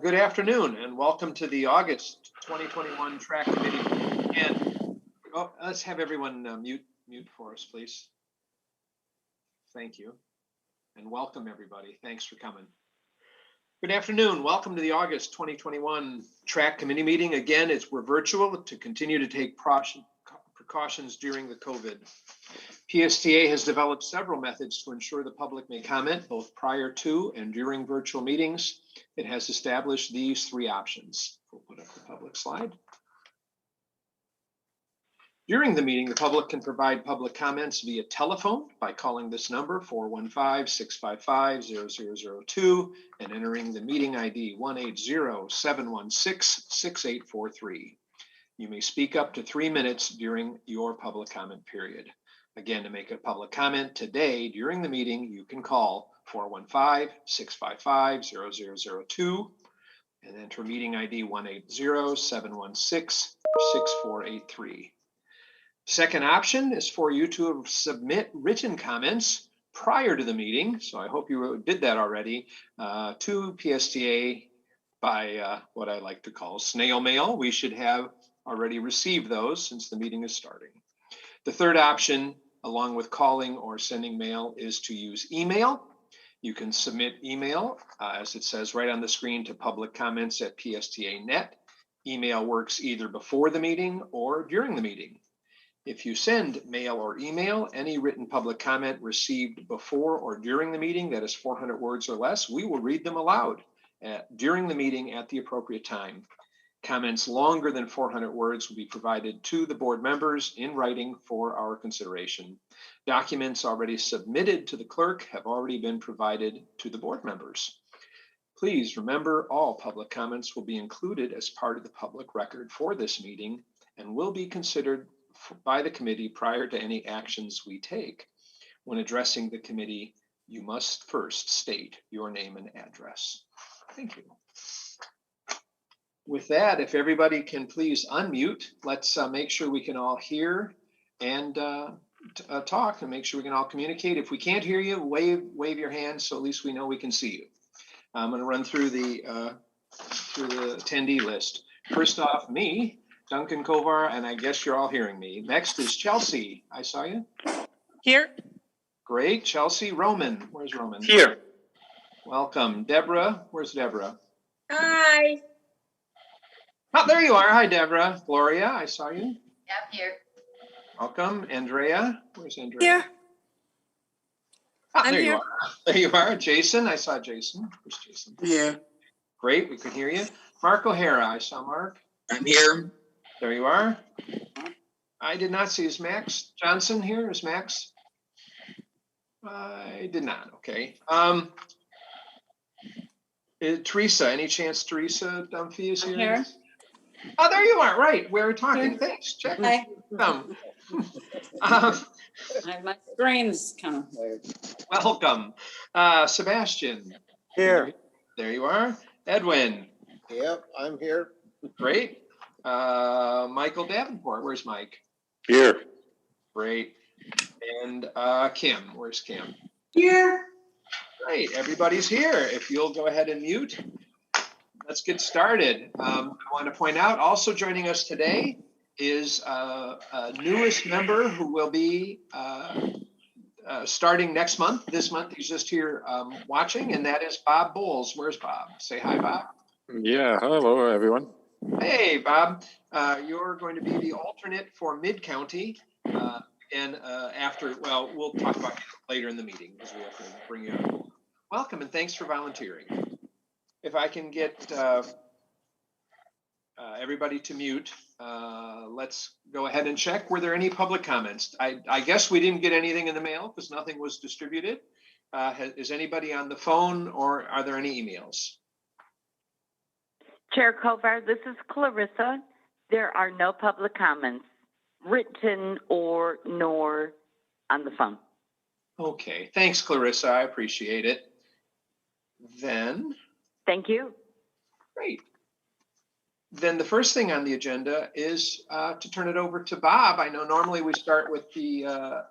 Good afternoon and welcome to the August 2021 TRAC Meeting. And let's have everyone mute for us, please. Thank you. And welcome everybody. Thanks for coming. Good afternoon. Welcome to the August 2021 TRAC Committee meeting. Again, we're virtual to continue to take precautions during the COVID. PSTA has developed several methods to ensure the public may comment both prior to and during virtual meetings. It has established these three options. We'll put up the public slide. During the meeting, the public can provide public comments via telephone by calling this number 415-655-0002 and entering the meeting ID 180-716-6843. You may speak up to 3 minutes during your public comment period. Again, to make a public comment today during the meeting, you can call 415-655-0002 and enter meeting ID 180-716-6483. Second option is for you to submit written comments prior to the meeting. So I hope you did that already to PSTA by what I like to call snail mail. We should have already received those since the meeting is starting. The third option, along with calling or sending mail, is to use email. You can submit email, as it says right on the screen, to public comments at PSTA.net. Email works either before the meeting or during the meeting. If you send mail or email, any written public comment received before or during the meeting that is 400 words or less, we will read them aloud during the meeting at the appropriate time. Comments longer than 400 words will be provided to the board members in writing for our consideration. Documents already submitted to the clerk have already been provided to the board members. Please remember, all public comments will be included as part of the public record for this meeting and will be considered by the committee prior to any actions we take. When addressing the committee, you must first state your name and address. Thank you. With that, if everybody can please unmute, let's make sure we can all hear and talk, and make sure we can all communicate. If we can't hear you, wave your hand so at least we know we can see you. I'm going to run through the attendee list. First off, me, Duncan Kovar, and I guess you're all hearing me. Next is Chelsea. I saw you. Here. Great. Chelsea. Roman. Where's Roman? Here. Welcome. Deborah. Where's Deborah? Hi. Oh, there you are. Hi, Deborah. Gloria, I saw you. Yep, here. Welcome. Andrea. Where's Andrea? Here. Oh, I'm there here. you are. There you are. Jason. I saw Jason. Where's Jason? Yeah. Great. We could hear you. Mark O'Hara. I saw Mark. I'm here. There you are. I did not see. Is Max Johnson here? Is Max? I did not. Okay. Teresa. Any chance Teresa Dunphy is here? Oh, there you are. Right. We're talking. Here. Thanks. Check. Hi. My screen's kind of weird. Welcome. Sebastian. Here. There you are. Edwin. Yep, I'm here. Great. Michael Davenport. Where's Mike? Here. Great. And Kim. Where's Kim? Here. Great. Everybody's here. If you'll go ahead and mute, let's get started. I want to point out also joining us today is a newest member who will be starting next month. This month he's just here watching, and that is Bob Bowles. Where's Bob? Say hi, Bob. Yeah, hello everyone. Hey, Bob. You're going to be the alternate for Mid-County. And after, well, we'll talk about it later in the meeting because we have to bring you up. Welcome and thanks for volunteering. If I can get everybody to mute, let's go ahead and check. Were there any public comments? I guess we didn't get anything in the mail because nothing was distributed. Is anybody on the phone or are there any emails? Chair Kovar, this is Clarissa. There are no public comments, written or nor on the phone. Okay, thanks, Clarissa. I appreciate it. Then. Thank you. Great. Then the first thing on the agenda is to turn it over to Bob. I know normally we start with the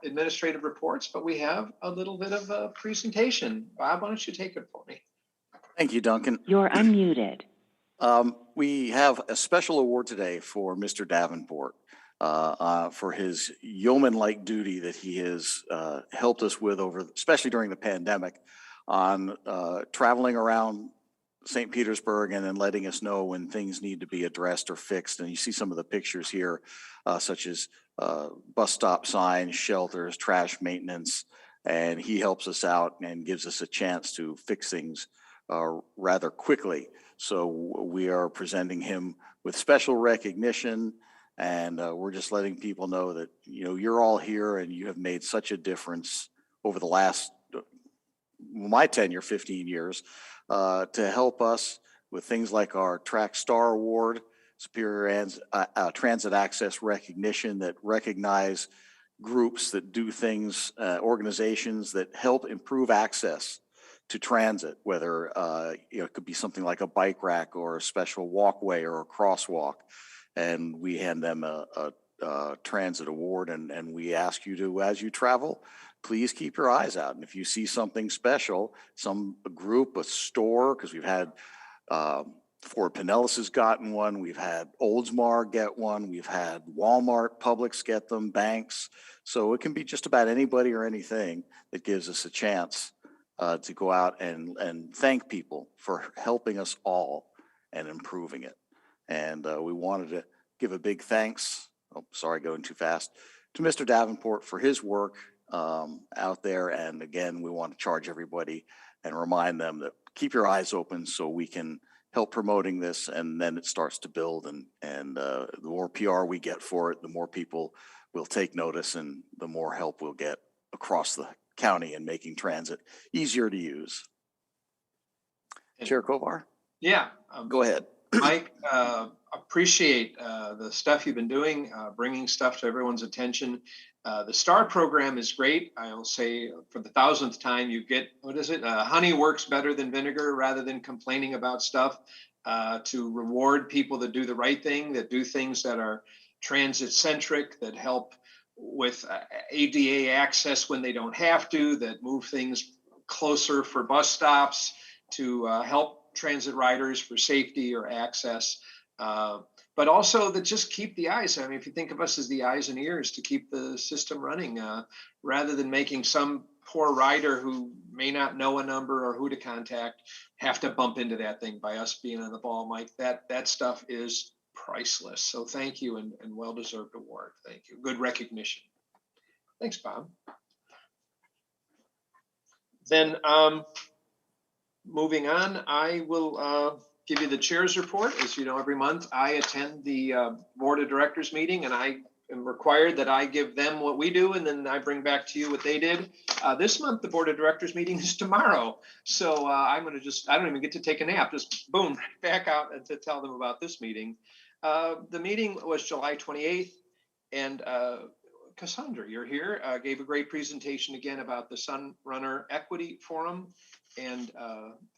administrative reports, but we have a little bit of a presentation. Bob, why don't you take it for me? Thank you, Duncan. You're unmuted. We have a special award today for Mr. Davenport for his yeoman-like duty that he has helped us with especially during the pandemic, on traveling around St. Petersburg and then letting us know when things need to be addressed or fixed. And you see some of the pictures here, such as bus stop signs, shelters, trash maintenance, and he helps us out and gives us a chance to fix things rather quickly. So we are presenting him with special recognition, and we're just letting people know that, you know, you're all here and you have made such a difference over the last, my tenure, 15 years, to help us with things like our TRAC Star Award, Superior Transit Access Recognition, that recognize groups that do things, organizations that help improve access to transit, whether it could be something like a bike rack or a special walkway or a crosswalk. And we hand them a transit award, and we ask you to, as you travel, please keep your eyes out. And if you see something special, a group, a store, because we've had Fort Pinellas has gotten one, we've had Oldsmar get one, we've had Walmart, Publix get them, banks. So it can be just about anybody or anything that gives us a chance to go out and thank people for helping us all and improving it. And we wanted to give a big thanks, going too fast, to Mr. Davenport for his work out there. And again, we want to charge everybody and remind them that keep your eyes open so we can help promoting this, and then it starts to build, and the more PR we get for it, the more people will take notice, and the more help we'll get across the county in making transit easier to use. Chair Kovar? Yeah. Go ahead. Mike, appreciate the stuff you've been doing, bringing stuff to everyone's attention. The STAR program is great. I'll say for the 1000th time, you get, honey works better than vinegar, rather than complaining about stuff, to reward people that do the right thing, that do things that are transit centric, that help with ADA access when they don't have to, that move things closer for bus stops, to help transit riders for safety or access. But also that just keep the eyes. I mean, if you think of us as the eyes and ears to keep the system running, rather than making some poor rider who may not know a number or who to contact have to bump into that thing by us being on the ball, Mike. That stuff is priceless. So thank you, and well-deserved award. Thank you. Good recognition. Thanks, Bob. Then moving on, I will give you the chair's report. As you know, every month I attend the board of directors meeting, and I am required that I give them what we do, and then I bring back to you what they did. This month, the board of directors meeting is tomorrow. So I'm going to I don't even get to take a nap, just boom, back out and to tell them about this meeting. The meeting was July 28th, and Cassandra, you're here, gave a great presentation again about the Sunrunner Equity Forum. And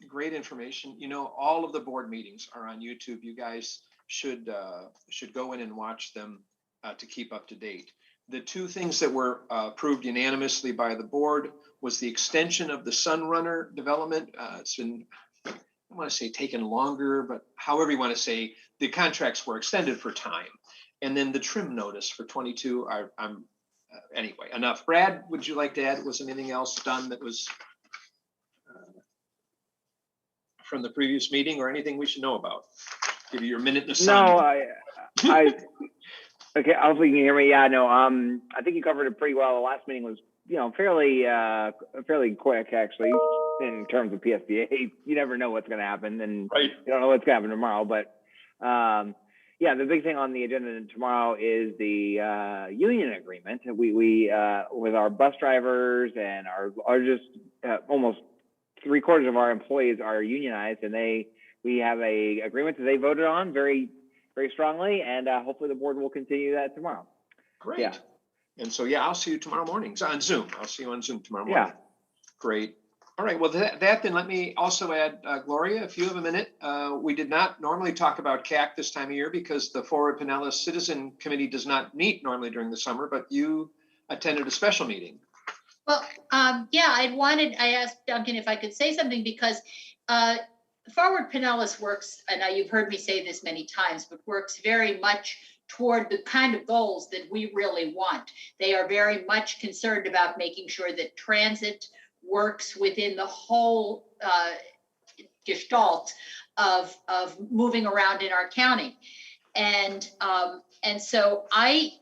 great information. You know, all of the board meetings are on YouTube. You guys should go in and watch them to keep up to date. The two things that were approved unanimously by the board was the extension of the Sunrunner development. It's been, I want to say taken longer, but however you want to say, the contracts were extended for time. And then the trim notice for 22, anyway, enough. Brad, would you like to add, was anything else done that was from the previous meeting, or anything we should know about? Give you your minute in the sun. No, I okay, hopefully you can hear me. Yeah, no, I think you covered it pretty well. The last meeting was, you know, fairly quick, actually, in terms of PSBA. You never know what's going to happen, and right. You don't know what's going to happen tomorrow. But yeah, the big thing on the agenda tomorrow is the union agreement. We with our bus drivers and our largest, almost 3/4 of our employees are unionized, and we have a agreement that they voted on very, very strongly, and hopefully the board will continue that tomorrow. Great. Yeah. And so, yeah, I'll see you tomorrow morning on Zoom. I'll see you on Zoom tomorrow morning. Yeah. Great. All right. Well, that then let me also add, Gloria, if you have a minute. We did not normally talk about CAC this time of year because the Forward Pinellas Citizen Committee does not meet normally during the summer, but you attended a special meeting. Well, yeah, I asked Duncan if I could say something because Forward Pinellas works, and you've heard me say this many times, but works very much toward the kind of goals that we really want. They are very much concerned about making sure that transit works within the whole gestalt of moving around in our county. And so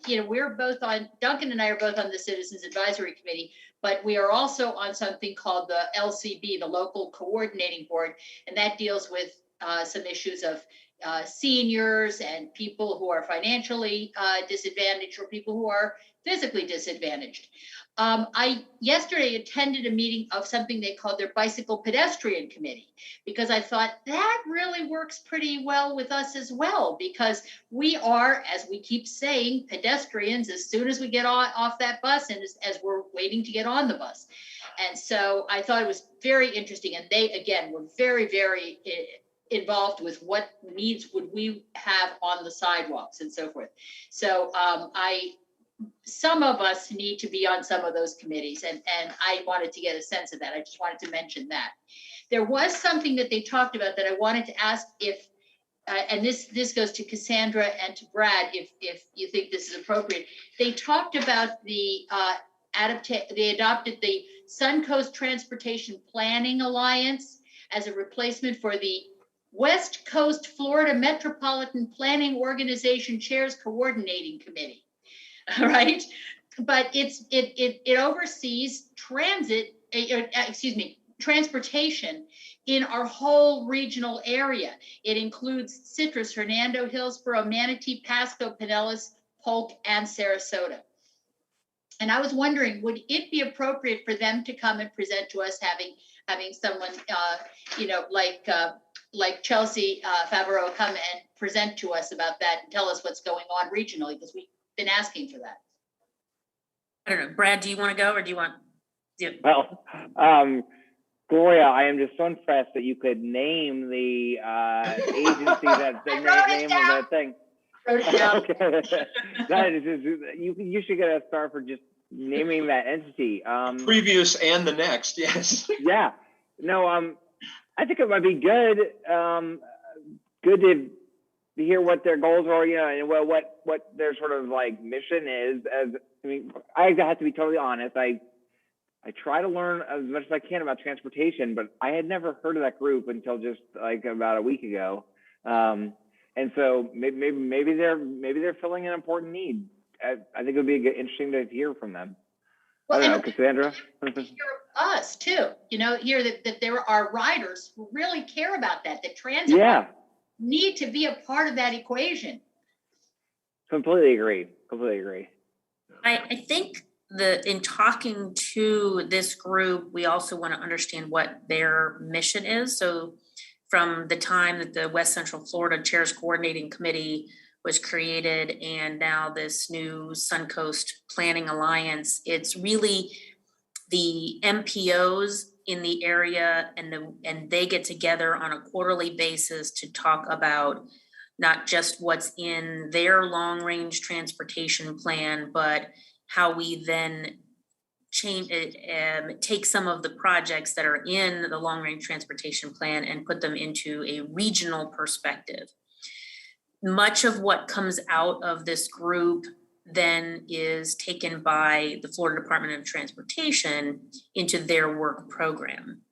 we're both on, Duncan and I are both on the Citizens Advisory Committee, but we are also on something called the LCB, the Local Coordinating Board, and that deals with some issues of seniors and people who are financially disadvantaged or people who are physically disadvantaged. I yesterday attended a meeting of something they called their Bicycle Pedestrian Committee, because I thought that really works pretty well with us as well, because we are, as we keep saying, pedestrians as soon as we get off that bus and as we're waiting to get on the bus. And so I thought it was very interesting. And they, again, were very, very involved with what needs would we have on the sidewalks and so forth. So some of us need to be on some of those committees, and I wanted to get a sense of that. I just wanted to mention that. There was something that they talked about that I wanted to ask if, and this goes to Cassandra and to Brad, if you think this is appropriate. They talked about they adopted the Suncoast Transportation Planning Alliance as a replacement for the West Coast Florida Metropolitan Planning Organization Chairs Coordinating Committee. All right, but it oversees transportation in our whole regional area. It includes Citrus, Hernando, Hillsborough, Manatee, Pasco, Pinellas, Polk, and Sarasota. And I was wondering, would it be appropriate for them to come and present to us, having someone, like Chelsea Favreau come and present to us about that and tell us what's going on regionally, because we've been asking for that. I don't know, Brad, do you want to go or do you want? Yeah. Well, Gloria, I am just so impressed that you could name the agency that's the name of that thing. Okay. That is just, you should get a star for just naming that entity. Previous and the next, yes. Yeah. No, I think it might be good. Good to hear what their goals are, and what their sort of like mission is. I have to be totally honest. I try to learn as much as I can about transportation, but I had never heard of that group until just like about a week ago. And so maybe they're filling an important need. I think it would be interesting to hear from them. Well, I don't know, Cassandra. Hear us too. Hear that there are riders who really care about that. That transit need to be a part of that equation. Completely agree. I think in talking to this group, we also want to understand what their mission is. So from the time that the West Central Florida Chairs Coordinating Committee was created and now this new Suncoast Planning Alliance, it's really the MPOs in the area and they get together on a quarterly basis to talk about not just what's in their long range transportation plan, but how we then change it, take some of the projects that are in the long range transportation plan and put them into a regional perspective. Much of what comes out of this group then is taken by the Florida Department of Transportation into their work program.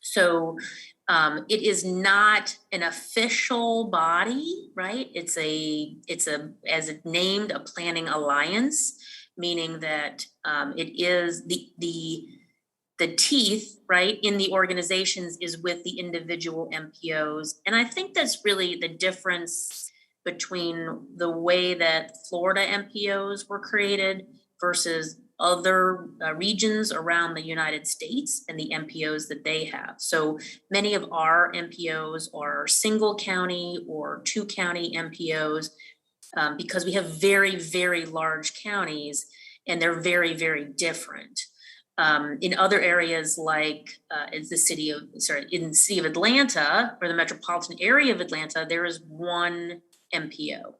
So it is not an official body, right? It's as it named, a planning alliance, meaning that it is the teeth, right, in the organizations is with the individual MPOs. And I think that's really the difference between the way that Florida MPOs were created versus other regions around the United States and the MPOs that they have. So many of our MPOs are single county or 2 county MPOs because we have very, very large counties and they're very, very different. In other areas like in the city of Atlanta or the metropolitan area of Atlanta, there is 1 MPO.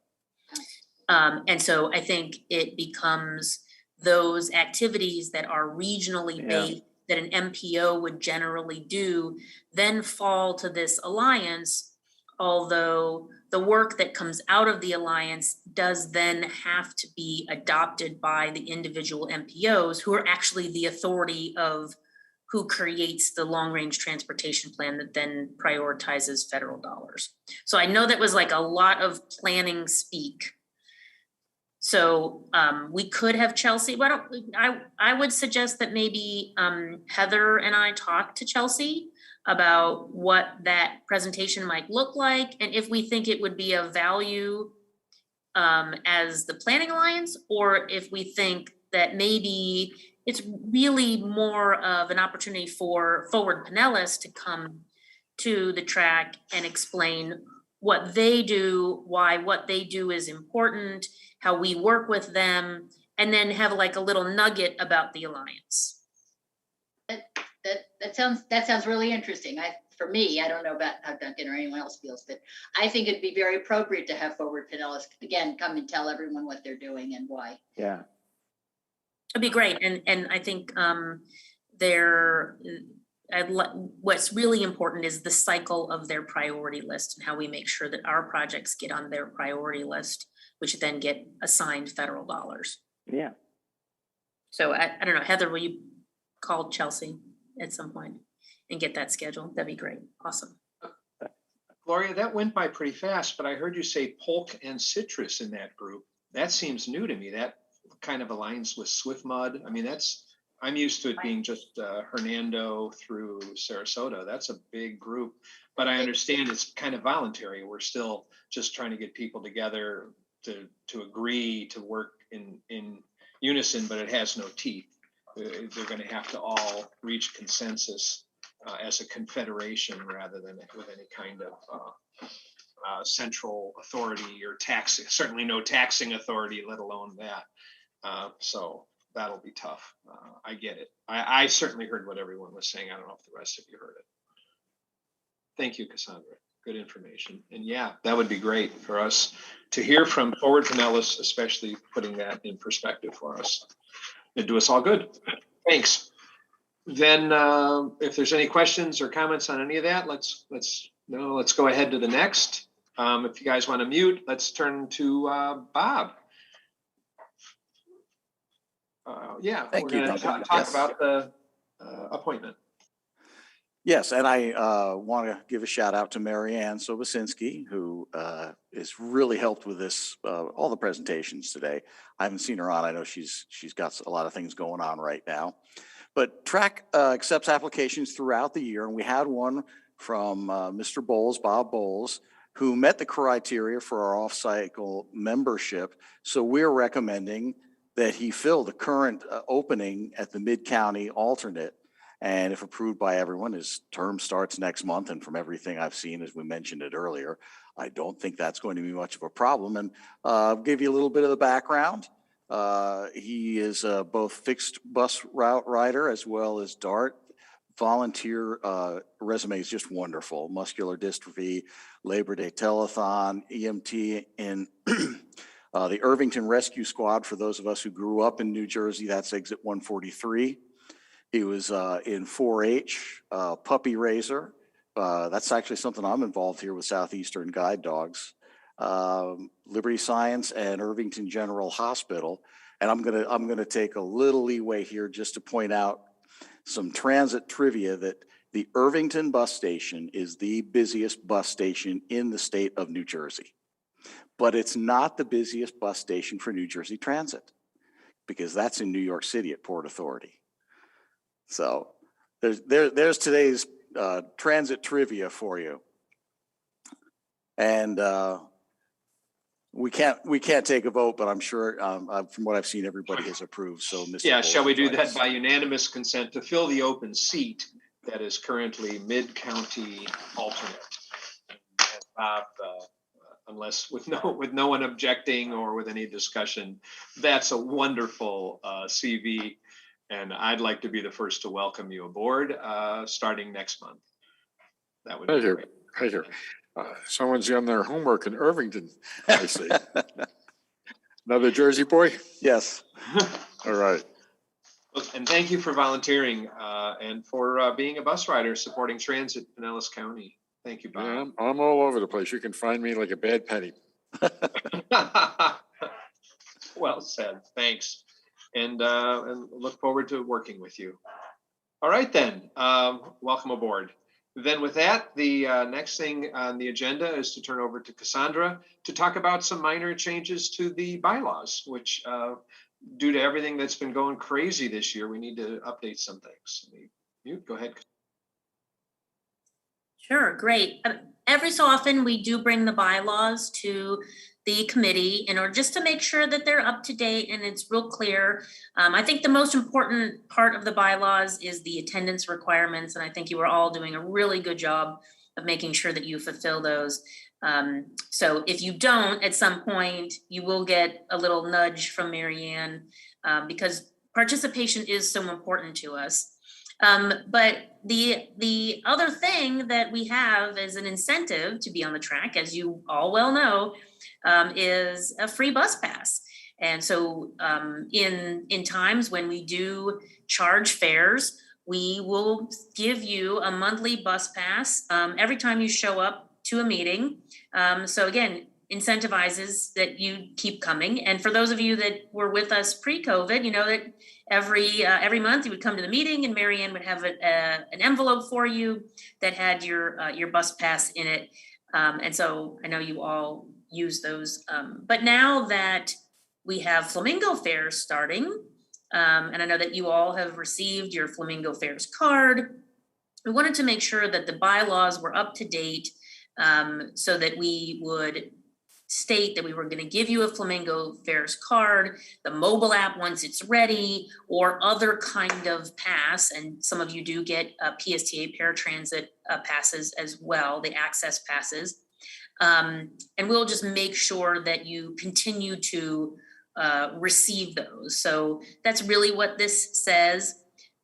And so I think it becomes those activities that are regionally based that an MPO would generally do then fall to this alliance, although the work that comes out of the alliance does then have to be adopted by the individual MPOs, who are actually the authority of who creates the long-range transportation plan that then prioritizes federal dollars. So I know that was like a lot of planning speak. So we could have Chelsea. Why don't I would suggest that maybe Heather and I talk to Chelsea about what that presentation might look like, and if we think it would be of value as the planning alliance, or if we think that maybe it's really more of an opportunity for Forward Pinellas to come to the TRAC and explain what they do, why what they do is important, how we work with them, and then have like a little nugget about the alliance. That sounds really interesting. For me, I don't know about how Duncan or anyone else feels, but I think it'd be very appropriate to have Forward Pinellas again come and tell everyone what they're doing and why. Yeah. It'd be great, and I think what's really important is the cycle of their priority list and how we make sure that our projects get on their priority list, which then get assigned federal dollars. Yeah. So I don't know, Heather, will you call Chelsea at some point and get that scheduled? That'd be great. Awesome. Gloria, that went by pretty fast, but I heard you say Polk and Citrus in that group. That seems new to me. That kind of aligns with Swift Mud. I mean, I'm used to it being just Hernando through Sarasota. That's a big group, but I understand it's kind of voluntary. We're still just trying to get people together to agree to work in unison, but it has no teeth. They're going to have to all reach consensus as a confederation rather than with any kind of central authority or tax, certainly no taxing authority, let alone that. So that'll be tough. I get it. I certainly heard what everyone was saying. I don't know if the rest of you heard it. Thank you, Cassandra. Good information. And yeah, that would be great for us to hear from Forward Pinellas, especially putting that in perspective for us. It'd do us all good. Thanks. Then if there's any questions or comments on any of that, let's go ahead to the next. If you guys want to mute, let's turn to Bob. Yeah, Thank we're you, going to Duncan. talk Yes. about the appointment. Yes, and I want to give a shout out to Marianne Sobosinski, who has really helped with this, all the presentations today. I haven't seen her on. I know she's got a lot of things going on right now. But TRAC accepts applications throughout the year, and we had one from Mr. Bowles, Bob Bowles, who met the criteria for our off-cycle membership. So we're recommending that he fill the current opening at the Mid-County alternate. And if approved by everyone, his term starts next month. And from everything I've seen, as we mentioned it earlier, I don't think that's going to be much of a problem. And I'll give you a little bit of the background. He is both fixed bus route rider as well as DART. Volunteer resume is just wonderful. Muscular dystrophy, Labor Day telethon, EMT in the Irvington Rescue Squad. For those of us who grew up in New Jersey, that's exit 143. He was in 4-H, puppy raiser. That's actually something I'm involved here with Southeastern Guide Dogs. Liberty Science and Irvington General Hospital. And I'm gonna take a little leeway here just to point out some transit trivia that the Irvington bus station is the busiest bus station in the state of New Jersey. But it's not the busiest bus station for New Jersey Transit, because that's in New York City at Port Authority. So there's today's transit trivia for you. And we can't take a vote, but I'm sure from what I've seen, everybody has approved. So Mr. Yeah, Bowles, shall we do that join us. by unanimous consent to fill the open seat that is currently Mid-County alternate? And Bob, unless with no one objecting or with any discussion, that's a wonderful CV. And I'd like to be the first to welcome you aboard starting next month. That would be great. Right here. Someone's done their homework in Irvington, I see. Another Jersey boy? Yes. All right. And thank you for volunteering and for being a bus rider supporting transit in Pinellas County. Thank you, Yeah, Bob. I'm all over the place. You can find me like a bad penny. Well said. Thanks. And look forward to working with you. All right, then. Welcome aboard. Then with that, the next thing on the agenda is to turn over to Cassandra to talk about some minor changes to the bylaws, which due to everything that's been going crazy this year, we need to update some things. You go ahead. Sure, great. Every so often, we do bring the bylaws to the committee in order just to make sure that they're up to date and it's real clear. I think the most important part of the bylaws is the attendance requirements, and I think you are all doing a really good job of making sure that you fulfill those. So if you don't, at some point, you will get a little nudge from Marianne because participation is so important to us. But the other thing that we have as an incentive to be on the track, as you all well know, is a free bus pass. And so in times when we do charge fares, we will give you a monthly bus pass every time you show up to a meeting. So again, incentivizes that you keep coming. And for those of you that were with us pre-COVID, you know that every month you would come to the meeting and Marianne would have an envelope for you that had your bus pass in it. And so I know you all use those. But now that we have Flamingo fares starting, and I know that you all have received your Flamingo fares card, we wanted to make sure that the bylaws were up to date so that we would state that we were going to give you a Flamingo fares card, the mobile app once it's ready, or other kind of pass. And some of you do get PSTA paratransit passes as well, the access passes. And we'll just make sure that you continue to receive those. So that's really what this says.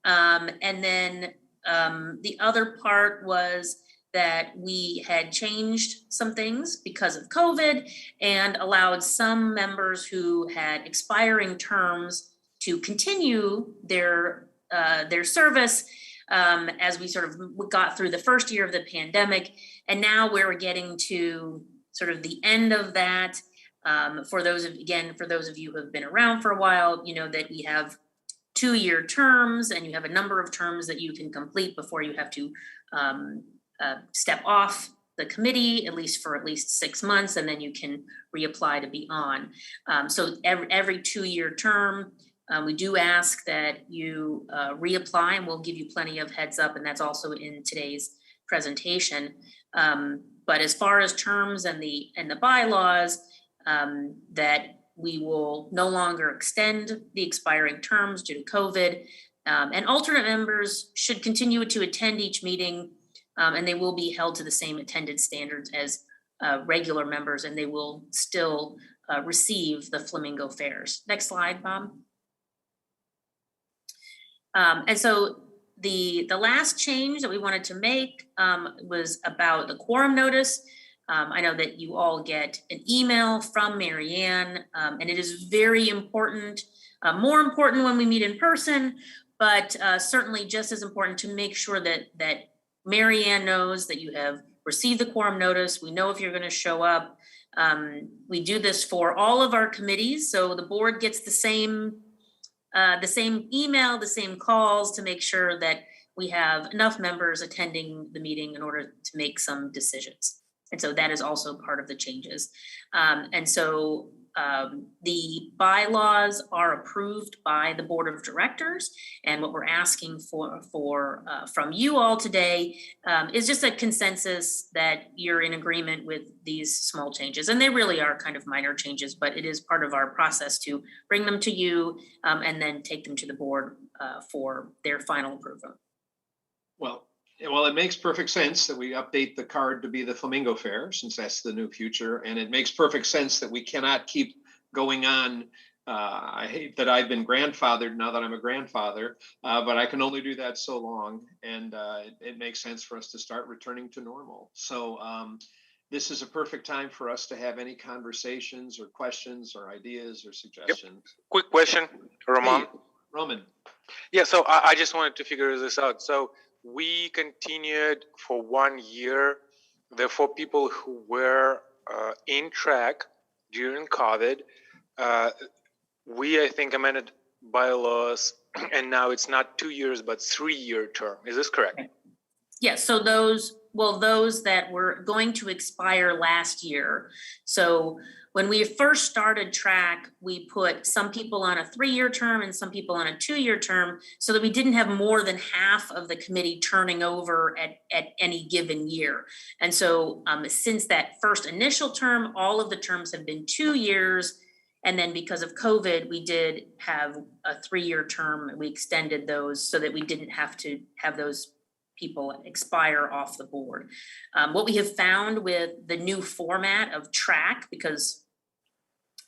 And then the other part was that we had changed some things because of COVID and allowed some members who had expiring terms to continue their service as we sort of got through the first year of the pandemic. And now we're getting to sort of the end of that. For those of you who have been around for a while, you know that we have 2-year terms and you have a number of terms that you can complete before you have to step off the committee, at least for 6 months, and then you can reapply to be on. So every 2-year term, we do ask that you reapply, and we'll give you plenty of heads up, and that's also in today's presentation. But as far as terms and the bylaws, that we will no longer extend the expiring terms due to COVID, and alternate members should continue to attend each meeting. And they will be held to the same attendance standards as regular members, and they will still receive the Flamingo fares. Next slide, Bob. And so the last change that we wanted to make was about the quorum notice. I know that you all get an email from Marianne, and it is very important, more important when we meet in person, but certainly just as important to make sure that Marianne knows that you have received the quorum notice. We know if you're going to show up. We do this for all of our committees, so the board gets the same email, the same calls to make sure that we have enough members attending the meeting in order to make some decisions. And so that is also part of the changes. And so the bylaws are approved by the board of directors. And what we're asking for from you all today is just a consensus that you're in agreement with these small changes. And they really are kind of minor changes, but it is part of our process to bring them to you and then take them to the board for their final approval. Well, it makes perfect sense that we update the card to be the Flamingo fare, since that's the new future. And it makes perfect sense that we cannot keep going on. I hate that I've been grandfathered now that I'm a grandfather, but I can only do that so long. And it makes sense for us to start returning to normal. So this is a perfect time for us to have any conversations or questions or ideas or suggestions. Quick question, Roman. Hey, Roman. Yeah, so I just wanted to figure this out. So we continued for 1 year. Therefore, people who were in TRAC during COVID, I think, amended bylaws, and now it's not 2 years, but 3-year term. Is this correct? Yes, so those that were going to expire last year. So when we first started TRAC, we put some people on a 3-year term and some people on a 2-year term so that we didn't have more than half of the committee turning over at any given year. And so since that first initial term, all of the terms have been 2 years. And then because of COVID, we did have a 3-year term and we extended those so that we didn't have to have those people expire off the board. What we have found with the new format of TRAC, because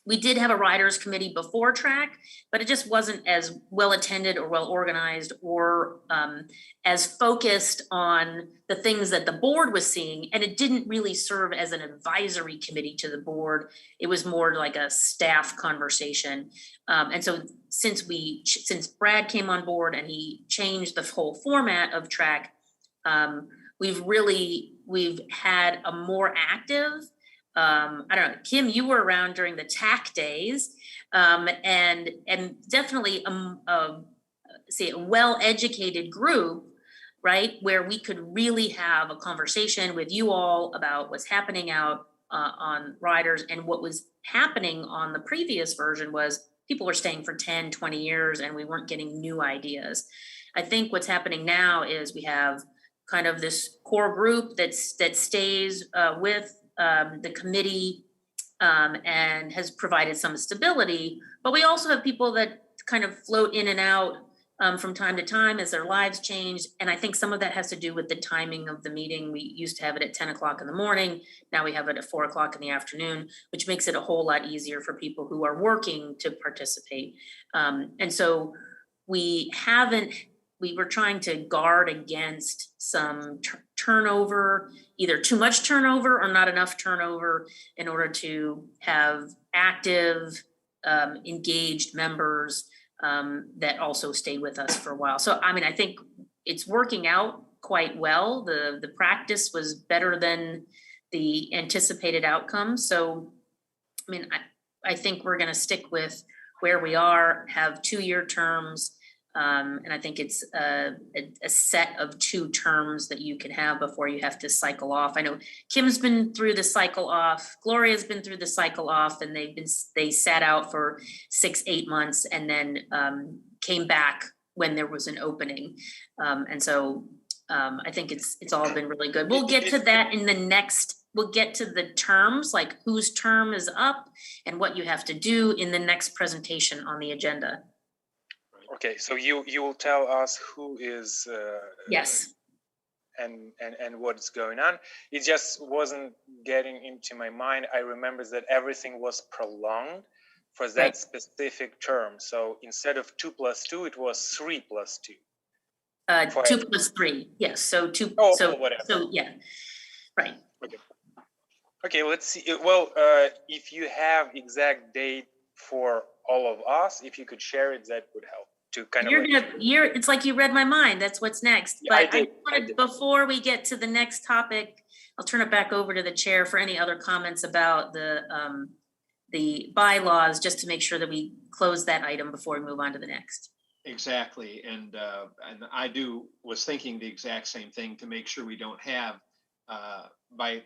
we did have a riders committee before TRAC, but it just wasn't as well attended or well organized or as focused on the things that the board was seeing. And it didn't really serve as an advisory committee to the board. It was more like a staff conversation. And so since Brad came on board and he changed the whole format of TRAC, we've had a more active, I don't know, Kim, you were around during the TAC days, and definitely a well-educated group, right, where we could really have a conversation with you all about what's happening out on riders. And what was happening on the previous version was people were staying for 10, 20 years and we weren't getting new ideas. I think what's happening now is we have kind of this core group that stays with the committee and has provided some stability, but we also have people that kind of float in and out from time to time as their lives change. And I think some of that has to do with the timing of the meeting. We used to have it at 10 o'clock in the morning. Now we have it at 4 o'clock in the afternoon, which makes it a whole lot easier for people who are working to participate. And so we were trying to guard against some turnover, either too much turnover or not enough turnover, in order to have active, engaged members that also stay with us for a while. So, I mean, I think it's working out quite well. The practice was better than the anticipated outcome. So, I mean, I think we're going to stick with where we are, have 2-year terms. And I think it's a set of 2 terms that you can have before you have to cycle off. I know Kim's been through the cycle off, Gloria's been through the cycle off, and they sat out for 6-8 months and then came back when there was an opening. And so I think it's all been really good. We'll get to that in the next. We'll get to the terms, like whose term is up and what you have to do in the next presentation on the agenda. Okay, so you will tell us who is yes, and what's going on. It just wasn't getting into my mind. I remember that everything was prolonged for that right. specific term. So instead of 2 + 2, it was 3 + 2. 2 + 3. Yes. So 2. Oh, so whatever. So yeah, right. Okay. Okay. Let's see. Well, if you have exact date for all of us, if you could share it, that would help. It's like you read my mind. That's what's next. Yeah, But before we get to the next topic, I'll turn it back over to the chair for any other comments about the bylaws, just to make sure that we close that item before we move on to the next. Exactly. And I was thinking the exact same thing, to make sure we don't have,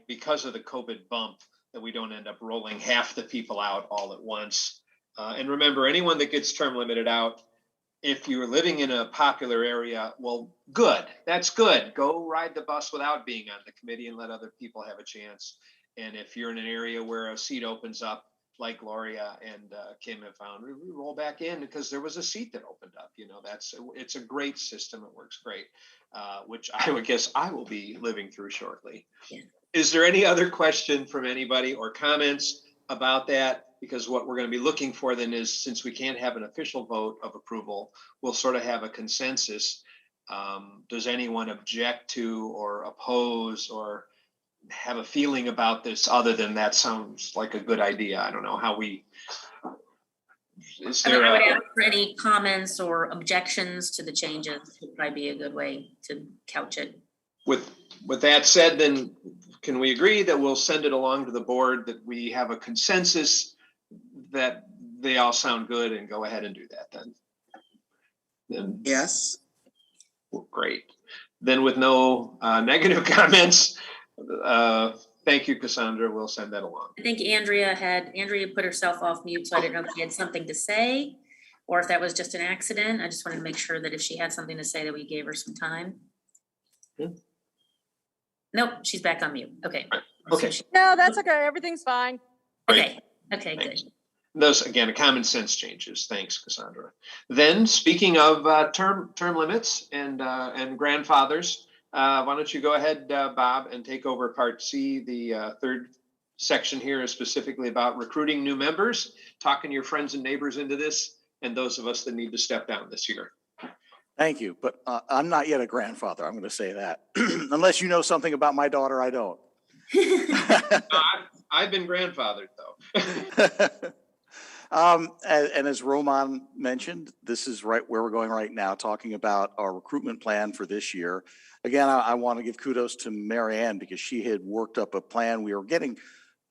because of the COVID bump, that we don't end up rolling half the people out all at once. And remember, anyone that gets term limited out, if you're living in a popular area, well, good. That's good. Go ride the bus without being on the committee and let other people have a chance. And if you're in an area where a seat opens up, like Gloria and Kim have found, we roll back in because there was a seat that opened up. You know, it's a great system. It works great, which I would guess I will be living through shortly. Yeah. Is there any other question from anybody or comments about that? Because what we're going to be looking for then is, since we can't have an official vote of approval, we'll sort of have a consensus. Does anyone object to or oppose or have a feeling about this other than that sounds like a good idea? I don't know how we Is I mean, there I would a, ask for any comments or objections to the changes, would probably be a good way to couch it. with that said, then can we agree that we'll send it along to the board, that we have a consensus that they all sound good, and go ahead and do that then? Then Yes. well, great. Then with no negative comments, thank you, Cassandra. We'll send that along. I think Andrea put herself off mute, so I didn't know if she had something to say or if that was just an accident. I just wanted to make sure that if she had something to say, that we gave her some time. Nope, she's back on mute. Okay. Okay. No, that's okay. Everything's fine. Okay, okay, good. Those, again, common sense changes. Thanks, Cassandra. Then, speaking of term limits and grandfathers, why don't you go ahead, Bob, and take over Part C. The third section here is specifically about recruiting new members, talking your friends and neighbors into this, and those of us that need to step down this year. Thank you, but I'm not yet a grandfather. I'm going to say that. Unless you know something about my daughter, I don't. I've been grandfathered, though. And as Roman mentioned, this is right where we're going right now, talking about our recruitment plan for this year. Again, I want to give kudos to Marianne because she had worked up a plan. We were getting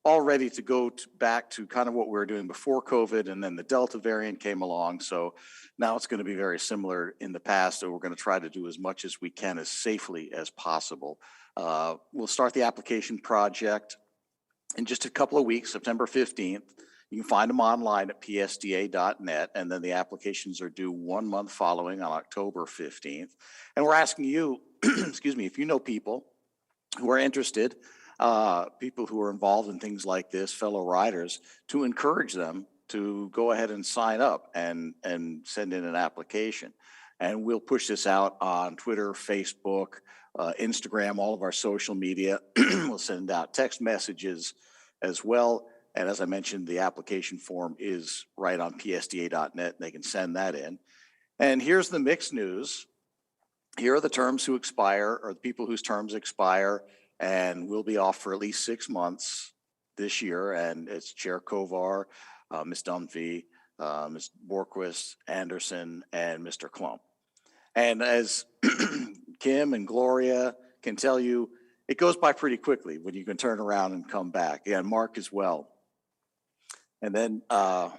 all ready to go back to kind of what we were doing before COVID, and then the Delta variant came along. So now it's going to be very similar in the past, and we're going to try to do as much as we can as safely as possible. We'll start the application project in just a couple of weeks, September 15th. You can find them online at psda.net, and then the applications are due 1 month following on October 15th. And we're asking you, excuse me, if you know people who are interested, people who are involved in things like this, fellow riders, to encourage them to go ahead and sign up and send in an application. And we'll push this out on Twitter, Facebook, Instagram, all of our social media. We'll send out text messages as well. And as I mentioned, the application form is right on psda.net, and they can send that in. And here's the mixed news. Here are the terms who expire, or the people whose terms expire, and will be off for at least 6 months this year. And it's Chair Kovar, Ms. Dunphy, Ms. Borquist, Anderson, and Mr. Klump. And as Kim and Gloria can tell you, it goes by pretty quickly when you can turn around and come back. Yeah, and Mark as well. And then the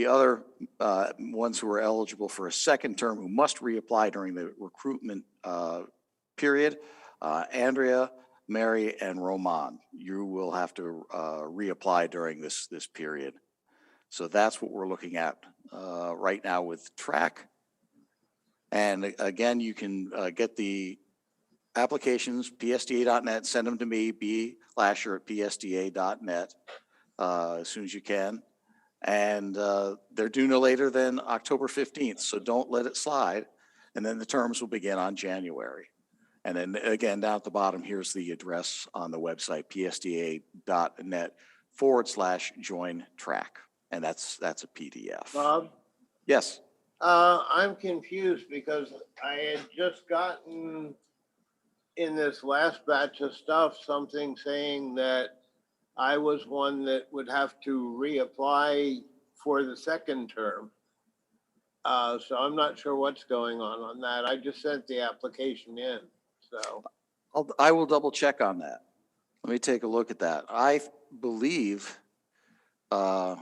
other ones who are eligible for a second term who must reapply during the recruitment period, Andrea, Mary, and Roman. You will have to reapply during this period. So that's what we're looking at right now with TRAC. And again, you can get the applications, psda.net, send them to me, b.lasher@psda.net as soon as you can. And they're due no later than October 15th, so don't let it slide. And then the terms will begin on January. And then again, down at the bottom, here's the address on the website, psda.net/join TRAC. And that's a PDF. Bob, Yes. I'm confused because I had just gotten in this last batch of stuff, something saying that I was one that would have to reapply for the second term. So I'm not sure what's going on that. I just sent the application in, so. I will double check on that. Let me take a look at that. I believe, yeah,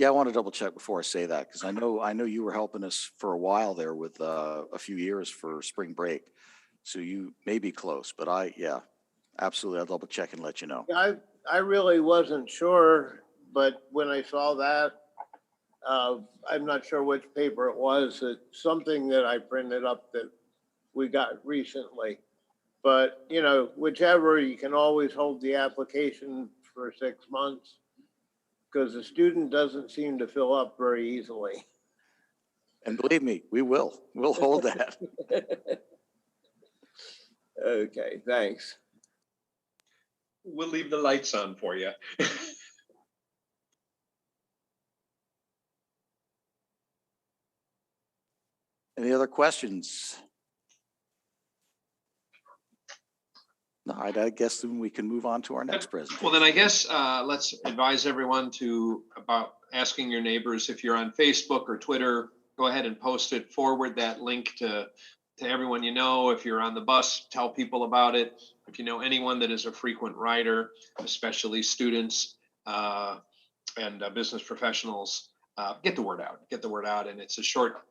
I want to double check before I say that, because I know you were helping us for a while there with a few years for spring break. So you may be close, but yeah, absolutely. I'll double check and let you know. I really wasn't sure, but when I saw that, I'm not sure which paper it was. It's something that I printed up that we got recently. But, you know, whichever, you can always hold the application for 6 months because the student doesn't seem to fill up very easily. And believe me, we'll hold that. Okay, thanks. We'll leave the lights on for you. Any other questions? No, I guess then we can move on to our next presentation. Well, then I guess let's advise everyone about asking your neighbors. If you're on Facebook or Twitter, go ahead and post it, forward that link to everyone you know. If you're on the bus, tell people about it. If you know anyone that is a frequent rider, especially students and business professionals, get the word out. Get the word out, and it's a short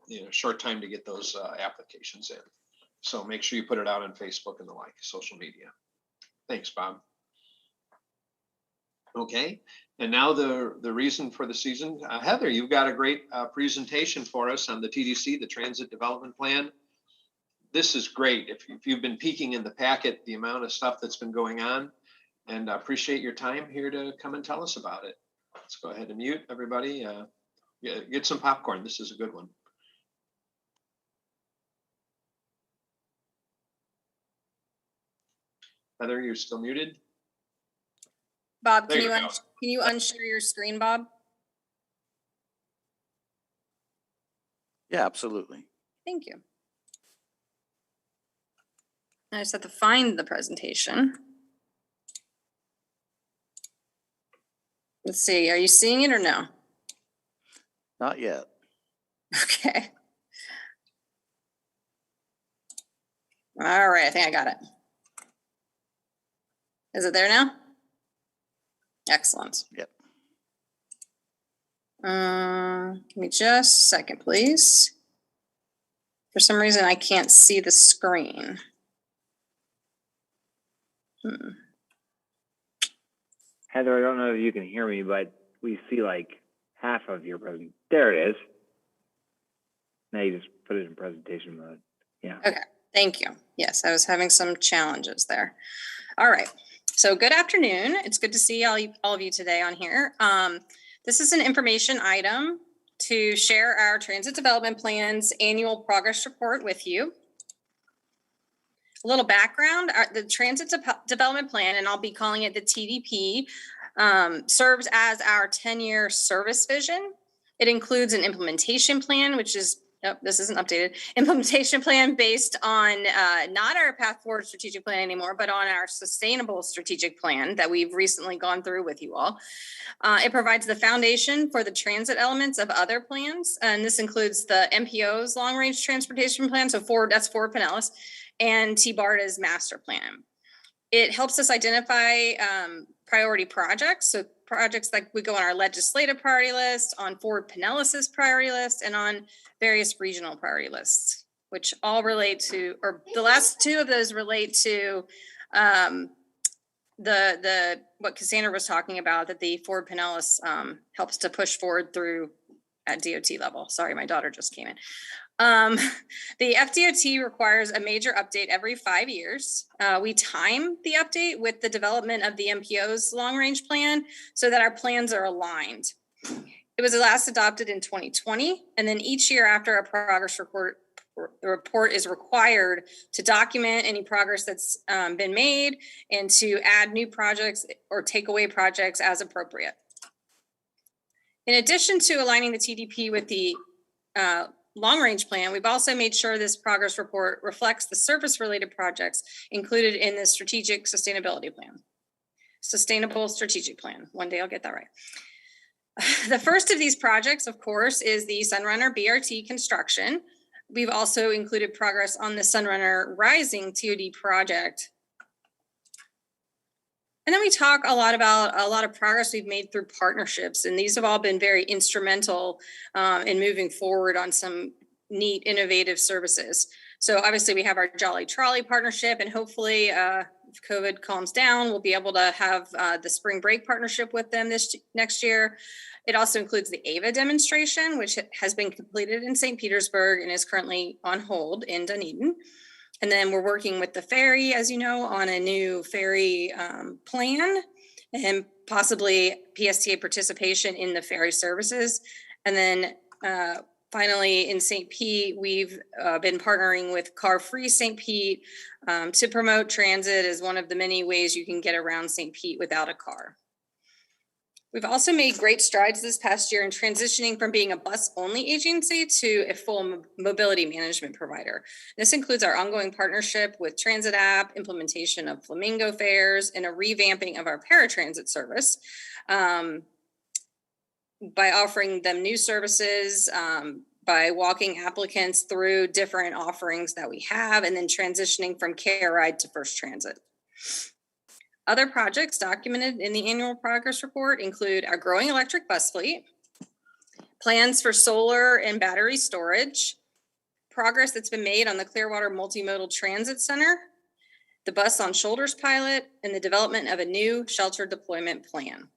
time to get those applications in. So make sure you put it out on Facebook and the like, social media. Thanks, Bob. Okay, and now the reason for the season. Heather, you've got a great presentation for us on the TDC, the Transit Development Plan. This is great. If you've been peeking in the packet, the amount of stuff that's been going on, and I appreciate your time here to come and tell us about it. Let's go ahead and mute everybody. Get some popcorn. This is a good one. Heather, you're still muted. Bob, There can you go. you unshare your screen, Bob? Yeah, absolutely. Thank you. I just have to find the presentation. Let's see, are you seeing it or no? Not yet. Okay. All right, I think I got it. Is it there now? Excellent. Yep. Give me just a second, please. For some reason, I can't see the screen. Heather, I don't know if you can hear me, but we see like half of your presentation. There it is. Now you just put it in presentation mode. Yeah. Okay, thank you. Yes, I was having some challenges there. All right, so good afternoon. It's good to see all of you today on here. This is an information item to share our Transit Development Plan's annual progress report with you. A little background, the Transit Development Plan, and I'll be calling it the TDP, serves as our 10-year service vision. It includes an implementation plan, which is, this isn't updated, implementation plan based on not our Path Forward strategic plan anymore, but on our sustainable strategic plan that we've recently gone through with you all. It provides the foundation for the transit elements of other plans, and this includes the MPO's long-range transportation plan, so that's Forward Pinellas, and TBARTA's master plan. It helps us identify priority projects, so projects like we go on our legislative priority list, on Forward Pinellas's priority list, and on various regional priority lists, which all relate to, or the last two of those relate to what Cassandra was talking about, that the Forward Pinellas helps to push forward through at DOT level. Sorry, my daughter just came in. The FDOT requires a major update every 5 years. We time the update with the development of the MPO's long-range plan so that our plans are aligned. It was last adopted in 2020, and then each year after a progress report, the report is required to document any progress that's been made and to add new projects or take away projects as appropriate. In addition to aligning the TDP with the long-range plan, we've also made sure this progress report reflects the service-related projects included in the strategic sustainability plan. Sustainable strategic plan. One day I'll get that right. The first of these projects, of course, is the Sunrunner BRT construction. We've also included progress on the Sunrunner Rising TOD project. And then we talk a lot about a lot of progress we've made through partnerships, and these have all been very instrumental in moving forward on some neat, innovative services. So obviously we have our Jolly Trolley partnership, and hopefully if COVID calms down, we'll be able to have the spring break partnership with them next year. It also includes the AVA demonstration, which has been completed in St. Petersburg and is currently on hold in Dunedin. And then we're working with the ferry, as you know, on a new ferry plan and possibly PSTA participation in the ferry services. And then finally in St. Pete, we've been partnering with Car Free St. Pete to promote transit as one of the many ways you can get around St. Pete without a car. We've also made great strides this past year in transitioning from being a bus-only agency to a full mobility management provider. This includes our ongoing partnership with Transit App, implementation of Flamingo fares, and a revamping of our paratransit service by offering them new services, by walking applicants through different offerings that we have, and then transitioning from Care Ride to First Transit. Other projects documented in the annual progress report include our growing electric bus fleet, plans for solar and battery storage, progress that's been made on the Clearwater Multimodal Transit Center, the Bus on Shoulders pilot, and the development of a new shelter deployment plan.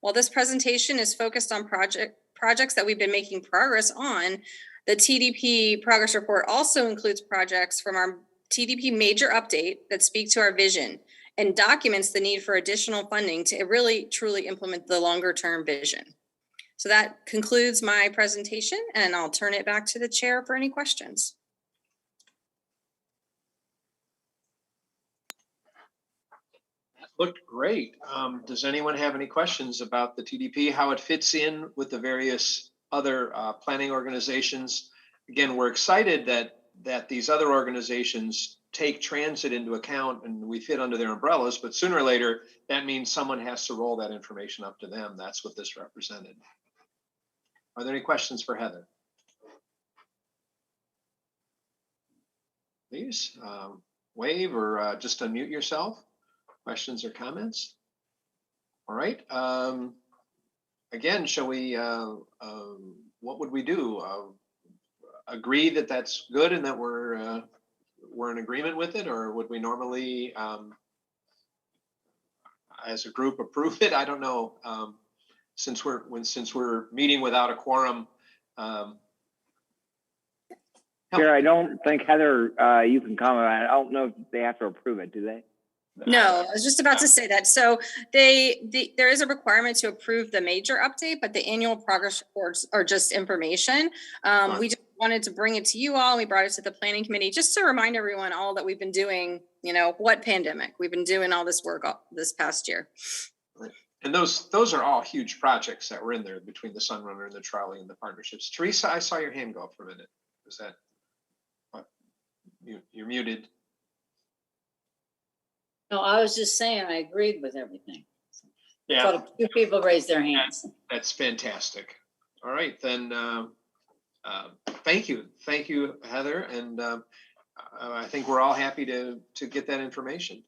While this presentation is focused on projects that we've been making progress on, the TDP progress report also includes projects from our TDP major update that speak to our vision and documents the need for additional funding to really truly implement the longer term vision. So that concludes my presentation, and I'll turn it back to the chair for any questions. That looked great. Does anyone have any questions about the TDP, how it fits in with the various other planning organizations? Again, we're excited that these other organizations take transit into account and we fit under their umbrellas, but sooner or later, that means someone has to roll that information up to them. That's what this represented. Are there any questions for Heather? Please wave or just unmute yourself. Questions or comments? All right. Again, shall we, what would we do? Agree that that's good and that we're in agreement with it, or would we normally, as a group, approve it? I don't know. Since we're meeting without a quorum. Chair, I don't think Heather, you can comment on it. I don't know if they have to approve it, do they? No, I was just about to say that. So there is a requirement to approve the major update, but the annual progress reports are just information. We just wanted to bring it to you all. We brought it to the planning committee just to remind everyone all that we've been doing, what pandemic. We've been doing all this work this past year. And those are all huge projects that were in there between the Sunrunner and the trolley and the partnerships. Teresa, I saw your hand go up for a minute. Was that what? You're muted. No, I was just saying I agreed with everything. Yeah. So two people raised their hands. That's fantastic. All right, then. Thank you, Heather, and I think we're all happy to get that information.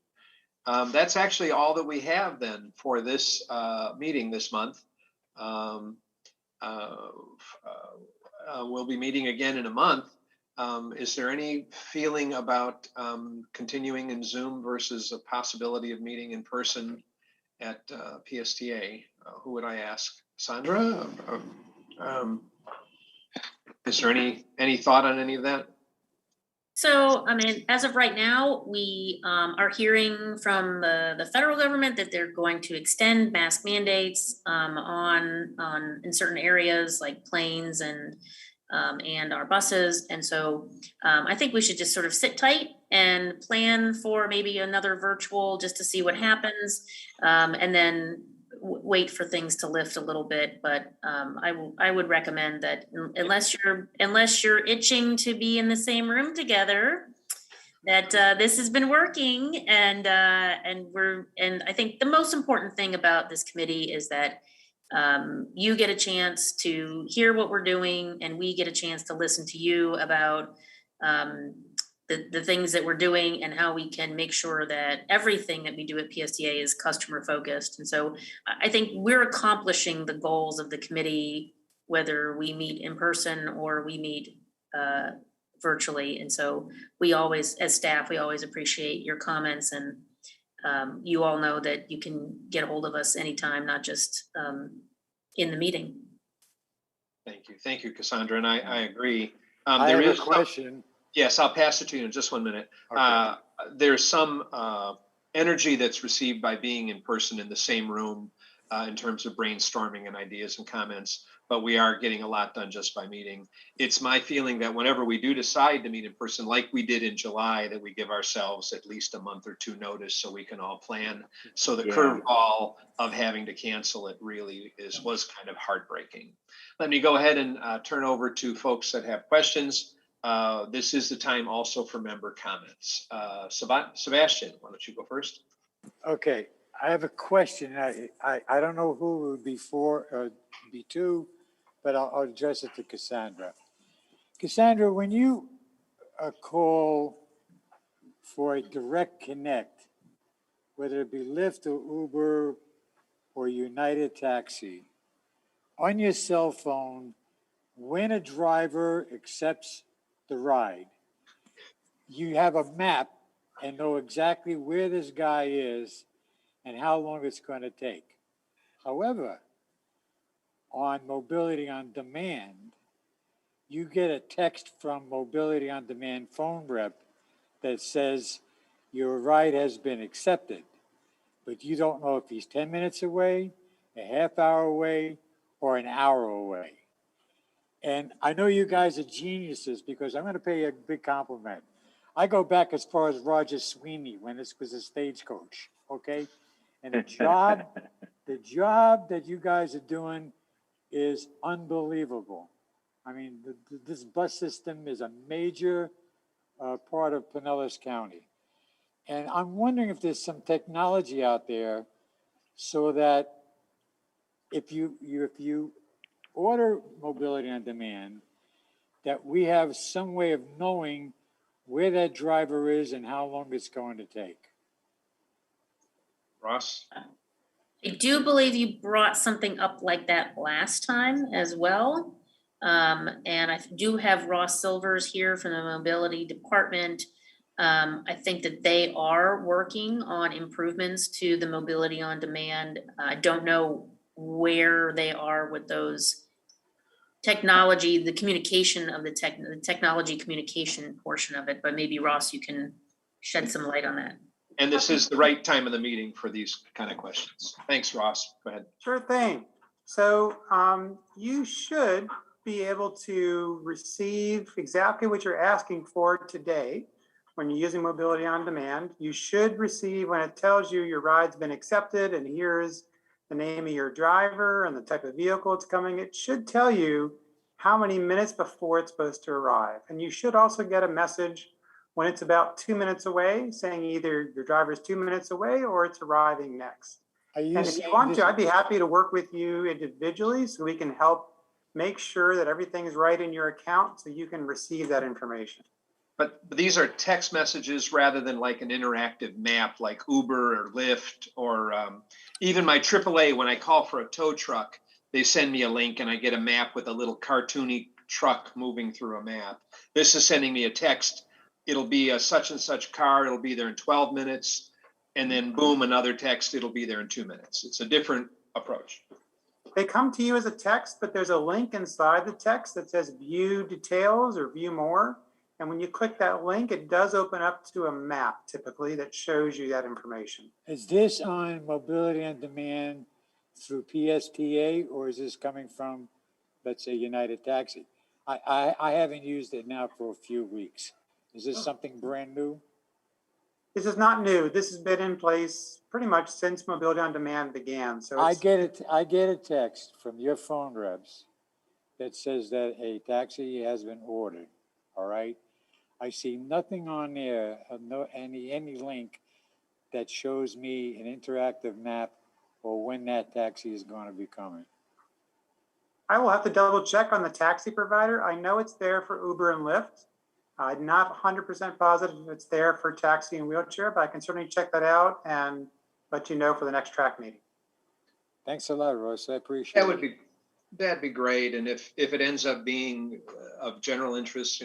That's actually all that we have then for this meeting this month. We'll be meeting again in a month. Is there any feeling about continuing in Zoom versus a possibility of meeting in person at PSTA? Who would I ask? Sandra? Is there any thought on any of that? So, I mean, as of right now, we are hearing from the federal government that they're going to extend mask mandates in certain areas like planes and our buses. And so I think we should just sort of sit tight and plan for maybe another virtual just to see what happens, and then wait for things to lift a little bit. But I would recommend that unless you're itching to be in the same room together, that this has been working, and I think the most important thing about this committee is that you get a chance to hear what we're doing, and we get a chance to listen to you about the things that we're doing and how we can make sure that everything that we do at PSTA is customer focused. And so I think we're accomplishing the goals of the committee, whether we meet in person or we meet virtually. And so we always, as staff, we always appreciate your comments, and you all know that you can get a hold of us anytime, not just in the meeting. Thank you, Cassandra, and I agree. I have a question. Yes, I'll pass it to you in just 1 minute. Okay. There's some energy that's received by being in person in the same room in terms of brainstorming and ideas and comments, but we are getting a lot done just by meeting. It's my feeling that whenever we do decide to meet in person, like we did in July, that we give ourselves at least a month or two notice so we can all plan. So the curveball of having to cancel it really was kind of heartbreaking. Let me go ahead and turn over to folks that have questions. This is the time also for member comments. Sebastian, why don't you go first? Okay, I have a question. I don't know who it would be for or be to, but I'll address it to Cassandra. Cassandra, when you call for a direct connect, whether it be Lyft or Uber or United Taxi, on your cell phone, when a driver accepts the ride, you have a map and know exactly where this guy is and how long it's going to take. However, on Mobility on Demand, you get a text from Mobility on Demand phone rep that says your ride has been accepted, but you don't know if he's 10 minutes away, a half hour away, or an hour away. And I know you guys are geniuses because I'm going to pay you a big compliment. I go back as far as Roger Sweeney when this was a stagecoach, okay? And the job that you guys are doing is unbelievable. I mean, this bus system is a major part of Pinellas County. And I'm wondering if there's some technology out there so that if you order Mobility on Demand, that we have some way of knowing where that driver is and how long it's going to take. Ross? I do believe you brought something up like that last time as well. And I do have Ross Silvers here from the mobility department. I think that they are working on improvements to the Mobility on Demand. I don't know where they are with those technology, the communication of the technology communication portion of it, but maybe Ross, you can shed some light on that. And this is the right time of the meeting for these kind of questions. Thanks, Ross. Go ahead. Sure thing. So you should be able to receive exactly what you're asking for today when you're using Mobility on Demand. You should receive when it tells you your ride's been accepted and here's the name of your driver and the type of vehicle it's coming. It should tell you how many minutes before it's supposed to arrive. And you should also get a message when it's about 2 minutes away, saying either your driver's 2 minutes away or it's arriving next. And if you want to, I'd be happy to work with you individually so we can help make sure that everything is right in your account so you can receive that information. But these are text messages rather than like an interactive map like Uber or Lyft or even my AAA. When I call for a tow truck, they send me a link and I get a map with a little cartoony truck moving through a map. This is sending me a text. It'll be a such and such car. It'll be there in 12 minutes. And then boom, another text. It'll be there in 2 minutes. It's a different approach. They come to you as a text, but there's a link inside the text that says view details or view more. And when you click that link, it does open up to a map typically that shows you that information. Is this on Mobility on Demand through PSTA or is this coming from, let's say, United Taxi? I haven't used it now for a few weeks. Is this something brand new? This is not new. This has been in place pretty much since Mobility on Demand began. So I get a text from your phone reps that says that a taxi has been ordered. All right. I see nothing on there, any link that shows me an interactive map or when that taxi is going to be coming. I will have to double check on the taxi provider. I know it's there for Uber and Lyft. I'm not 100% positive if it's there for taxi and wheelchair, but I can certainly check that out and let you know for the next TRAC meeting. Thanks a lot, Ross. I appreciate it. That'd be great. And if it ends up being of general interest,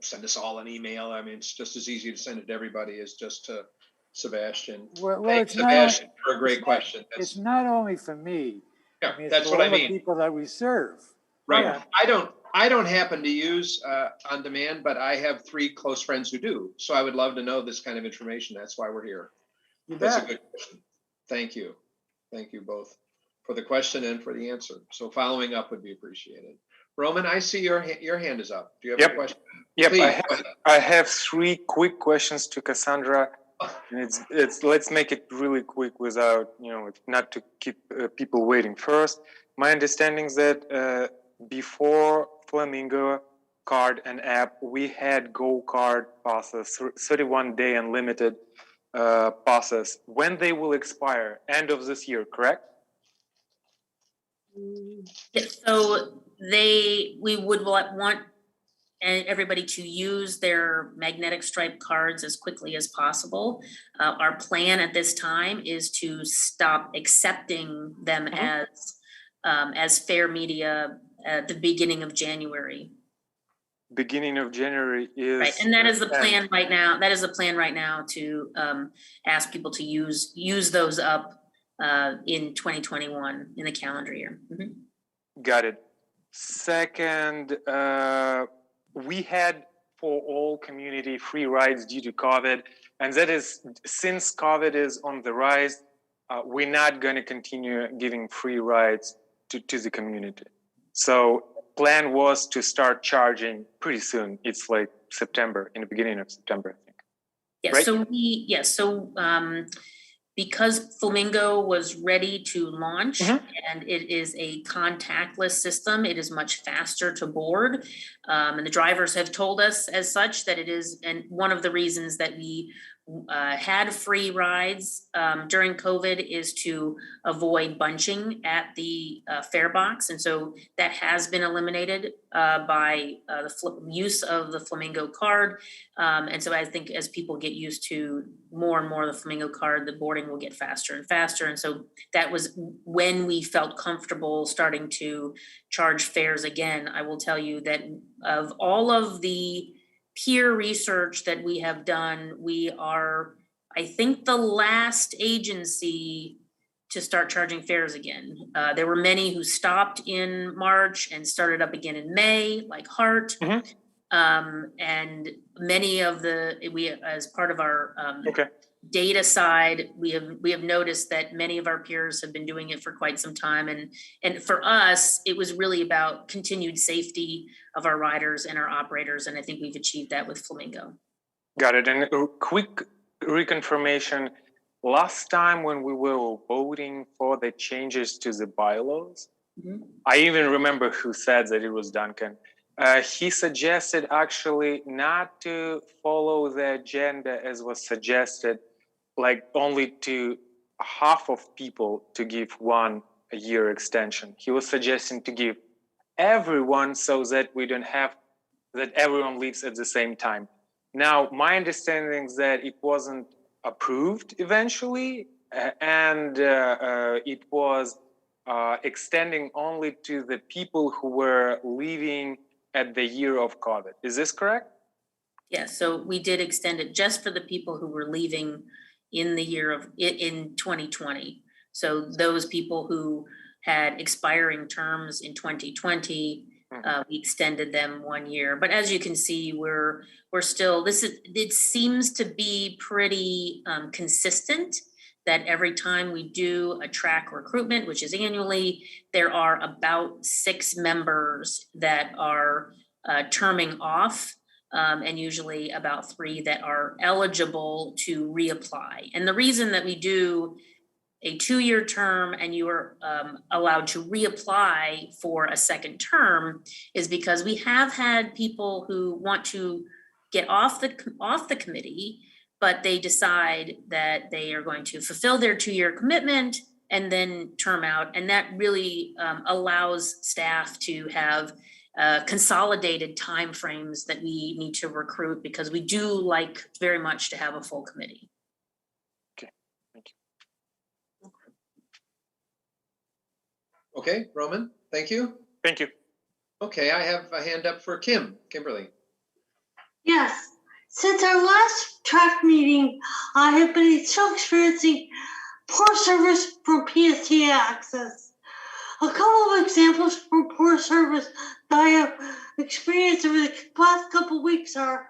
send us all an email. I mean, it's just as easy to send it to everybody as just to Sebastian. Well, thanks, Sebastian, for a great question. It's not only for me. Yeah, I mean, that's for what all I mean. the people that we serve. Right. Yeah. I don't happen to use On Demand, but I have 3 close friends who do. So I would love to know this kind of information. That's why we're here. That's a good question. Thank you. Thank you both. for the question and for the answer. So following up would be appreciated. Roman, I see your hand is up. Do you have a question? Yep, Please, I have 3 quick questions to Cassandra. And let's make it really quick without, not to keep people waiting. First, my understanding is that before Flamingo card and app, we had Go card passes, 31-day unlimited passes. When they will expire? End of this year, correct? So we would want everybody to use their magnetic stripe cards as quickly as possible. Our plan at this time is to stop accepting them as fair media at the beginning of January. Beginning of January is right, and that is the plan right now. That is the plan right now to ask people to use those up in 2021 in the calendar year. Got it. Second, we had for all community free rides due to COVID, and that is since COVID is on the rise, we're not going to continue giving free rides to the community. So plan was to start charging pretty soon. It's like September, in the beginning of September, I think. Yes. Right? Because Flamingo was ready to launch and it is a contactless system, it is much faster to board. And the drivers have told us as such that it is, and one of the reasons that we had free rides during COVID is to avoid bunching at the fare box. And so that has been eliminated by the use of the Flamingo card. And so I think as people get used to more and more of the Flamingo card, the boarding will get faster and faster. And so that was when we felt comfortable starting to charge fares again. I will tell you that of all of the peer research that we have done, we are, I think, the last agency to start charging fares again. There were many who stopped in March and started up again in May, like Hart. And many of we, as part of our data side, we have noticed that many of our peers have been doing it for quite some time. And for us, it was really about continued safety of our riders and our operators. And I think we've achieved that with Flamingo. Got it. And a quick reconfirmation. Last time when we were voting for the changes to the bylaws, I even remember who said that it was Duncan. He suggested actually not to follow the agenda as was suggested, like only to half of people to give 1 year extension. He was suggesting to give everyone so that we don't have that everyone leaves at the same time. Now, my understanding is that it wasn't approved eventually, and it was extending only to the people who were leaving at the year of COVID. Is this correct? Yeah, so we did extend it just for the people who were leaving in the year of in 2020. So those people who had expiring terms in 2020, we extended them 1 year. But as you can see, we're still, it seems to be pretty consistent that every time we do a TRAC recruitment, which is annually, there are about 6 members that are terming off, and usually about 3 that are eligible to reapply. And the reason that we do a 2-year term and you are allowed to reapply for a second term is because we have had people who want to get off the committee, but they decide that they are going to fulfill their 2-year commitment and then term out. And that really allows staff to have consolidated timeframes that we need to recruit, because we do like very much to have a full committee. Okay, thank you. Okay, Roman, thank you. Thank you. Okay, I have a hand up for Kimberly. Yes, since our last TRAC meeting, I have been still experiencing poor service from PSTA access. A couple of examples for poor service that I have experienced over the past couple of weeks are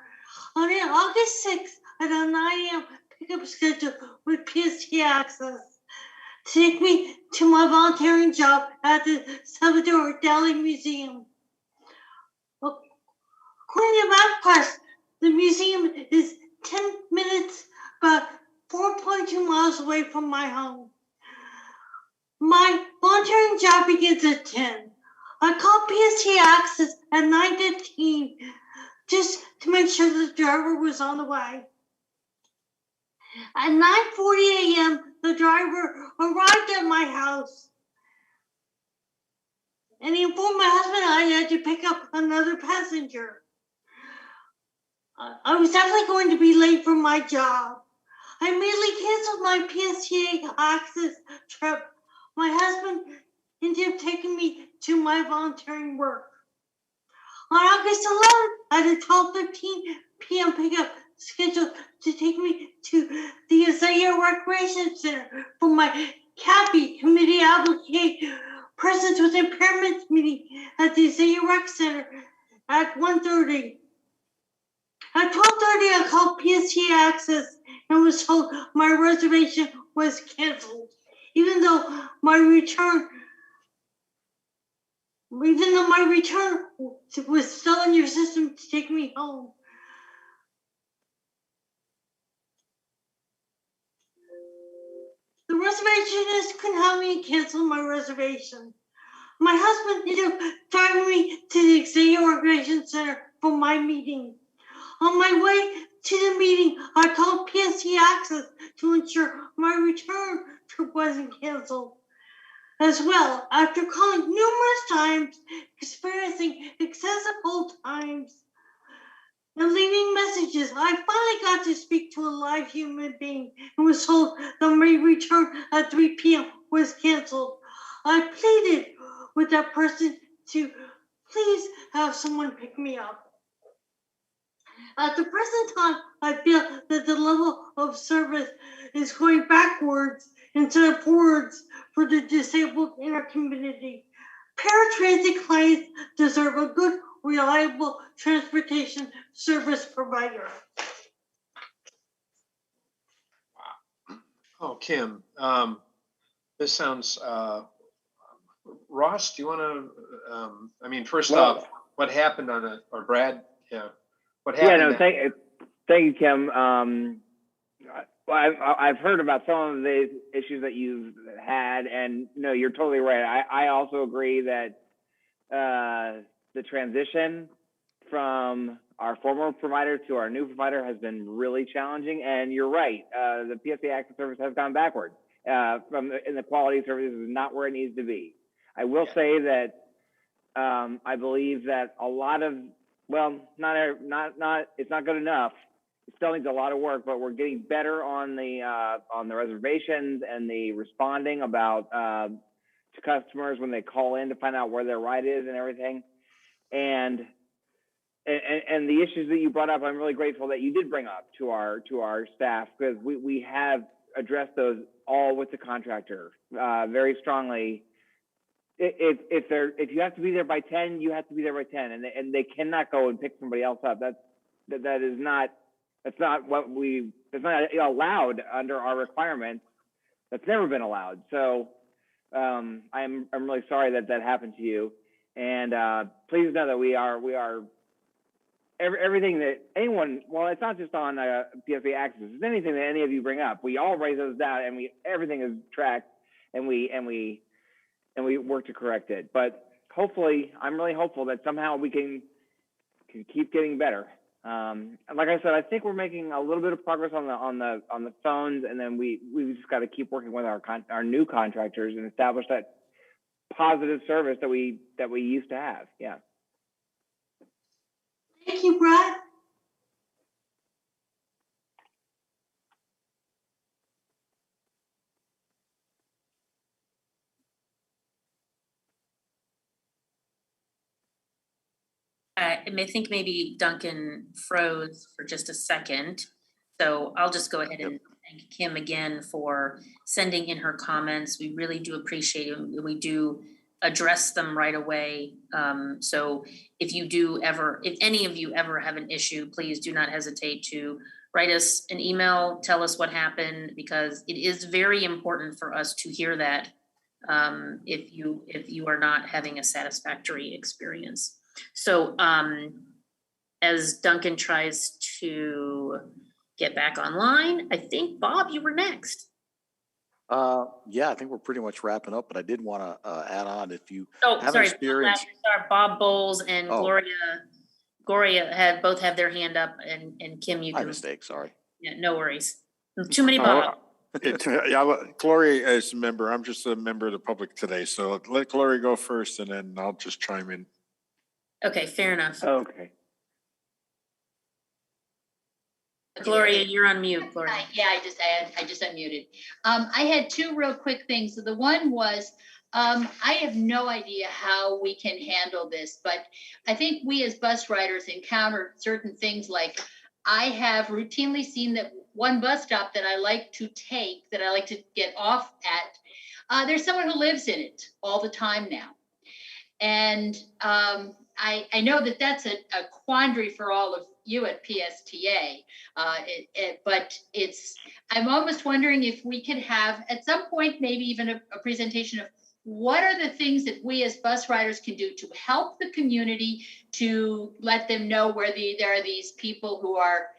on August 6th at a 9 a.m. pickup schedule with PSTA access. Take me to my volunteering job at the Salvador Dali Museum. According to MapQuest, the museum is 10 minutes, about 4.2 miles away from my home. My volunteering job begins at 10. I called PST Access at 9:15 just to make sure the driver was on the way. At 9:40 a.m., the driver arrived at my house and he informed my husband I had to pick up another passenger. I was definitely going to be late for my job. I immediately canceled my PSTA Access trip. My husband ended up taking me to my volunteering work. On August 11th, I had a 12:15 p.m. pickup scheduled to take me to the Isaiah Recreation Center for my CAPI committee application persons with impairments meeting at the Isaiah Rec Center at 1:30. At 12:30, I called PST Access and was told my reservation was canceled, even though my return was still in your system to take me home. The reservationist couldn't help me cancel my reservation. My husband ended up driving me to the Executive Recreation Center for my meeting. On my way to the meeting, I called PST Access to ensure my return trip wasn't canceled. As well, after calling numerous times, experiencing excessive hold times, and leaving messages, I finally got to speak to a live human being and was told that my return at 3 p.m. was canceled. I pleaded with that person to please have someone pick me up. At the present time, I feel that the level of service is going backwards instead of forwards for the disabled in our community. Paratransit clients deserve a good, reliable transportation service provider. Oh, Kim, this sounds, Ross, do you want to, first off, what happened on it, or Brad? Yeah. What happened? Yeah, no, thank you, Kim. I've heard about some of the issues that you've had, and no, you're totally right. I also agree that the transition from our former provider to our new provider has been really challenging. And you're right, the PSA Access service has gone backwards. In the quality of service is not where it needs to be. I will say that I believe that a lot of, well, it's not good enough. It still needs a lot of work, but we're getting better on the reservations and the responding about to customers when they call in to find out where their ride is and everything. And the issues that you brought up, I'm really grateful that you did bring up to our staff, because we have addressed those all with the contractor very strongly. If you have to be there by 10, you have to be there by 10, and they cannot go and pick somebody else up. That is not allowed under our requirements. That's never been allowed. So I'm really sorry that happened to you. And please know that we are everything that anyone, well, it's not just on PSA Access, it's anything that any of you bring up. We all raise those down, and everything is tracked, and we work to correct it. But hopefully, I'm really hopeful that somehow we can keep getting better. And like I said, I think we're making a little bit of progress on the phones, and then we just got to keep working with our new contractors and establish that positive service that we used to have. Yeah. Thank you, Brad. I think maybe Duncan froze for just a second. So I'll just go ahead and thank Kim again for sending in her comments. We really do appreciate it. We do address them right away. So if any of you ever have an issue, please do not hesitate to write us an email, tell us what happened, because it is very important for us to hear that if you are not having a satisfactory experience. So as Duncan tries to get back online, I think, Bob, you were next. Yeah, I think we're pretty much wrapping up, but I did want to add on if you Oh, have sorry, experience. Bob Bowles and Oh. Gloria both have their hand up, and Kim, you My can. mistake, sorry. Yeah, no worries. Too many Bob. Gloria is a member. I'm just a member of the public today. So let Gloria go first and then I'll just chime in. Okay, fair enough. Okay. Gloria, you're on mute, Gloria. Yeah, I just unmuted. I had two real quick things. So the one was, I have no idea how we can handle this, but I think we as bus riders encounter certain things like I have routinely seen that one bus stop that I like to take, that I like to get off at, there's someone who lives in it all the time now. And I know that that's a quandary for all of you at PSTA, but I'm almost wondering if we could have at some point, maybe even a presentation of what are the things that we as bus riders can do to help the community, to let them know where there are these people who are,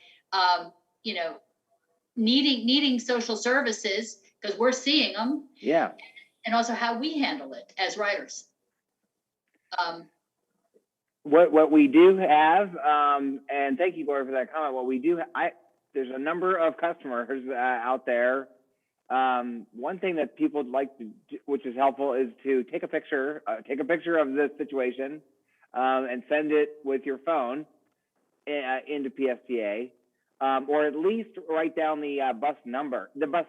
needing social services, because we're seeing them. Yeah. And also how we handle it as riders. What we do have, and thank you, Gloria, for that comment. What we do, there's a number of customers out there. One thing that people would like to do, which is helpful, is to take a picture of the situation, and send it with your phone into PSTA, or at least write down the bus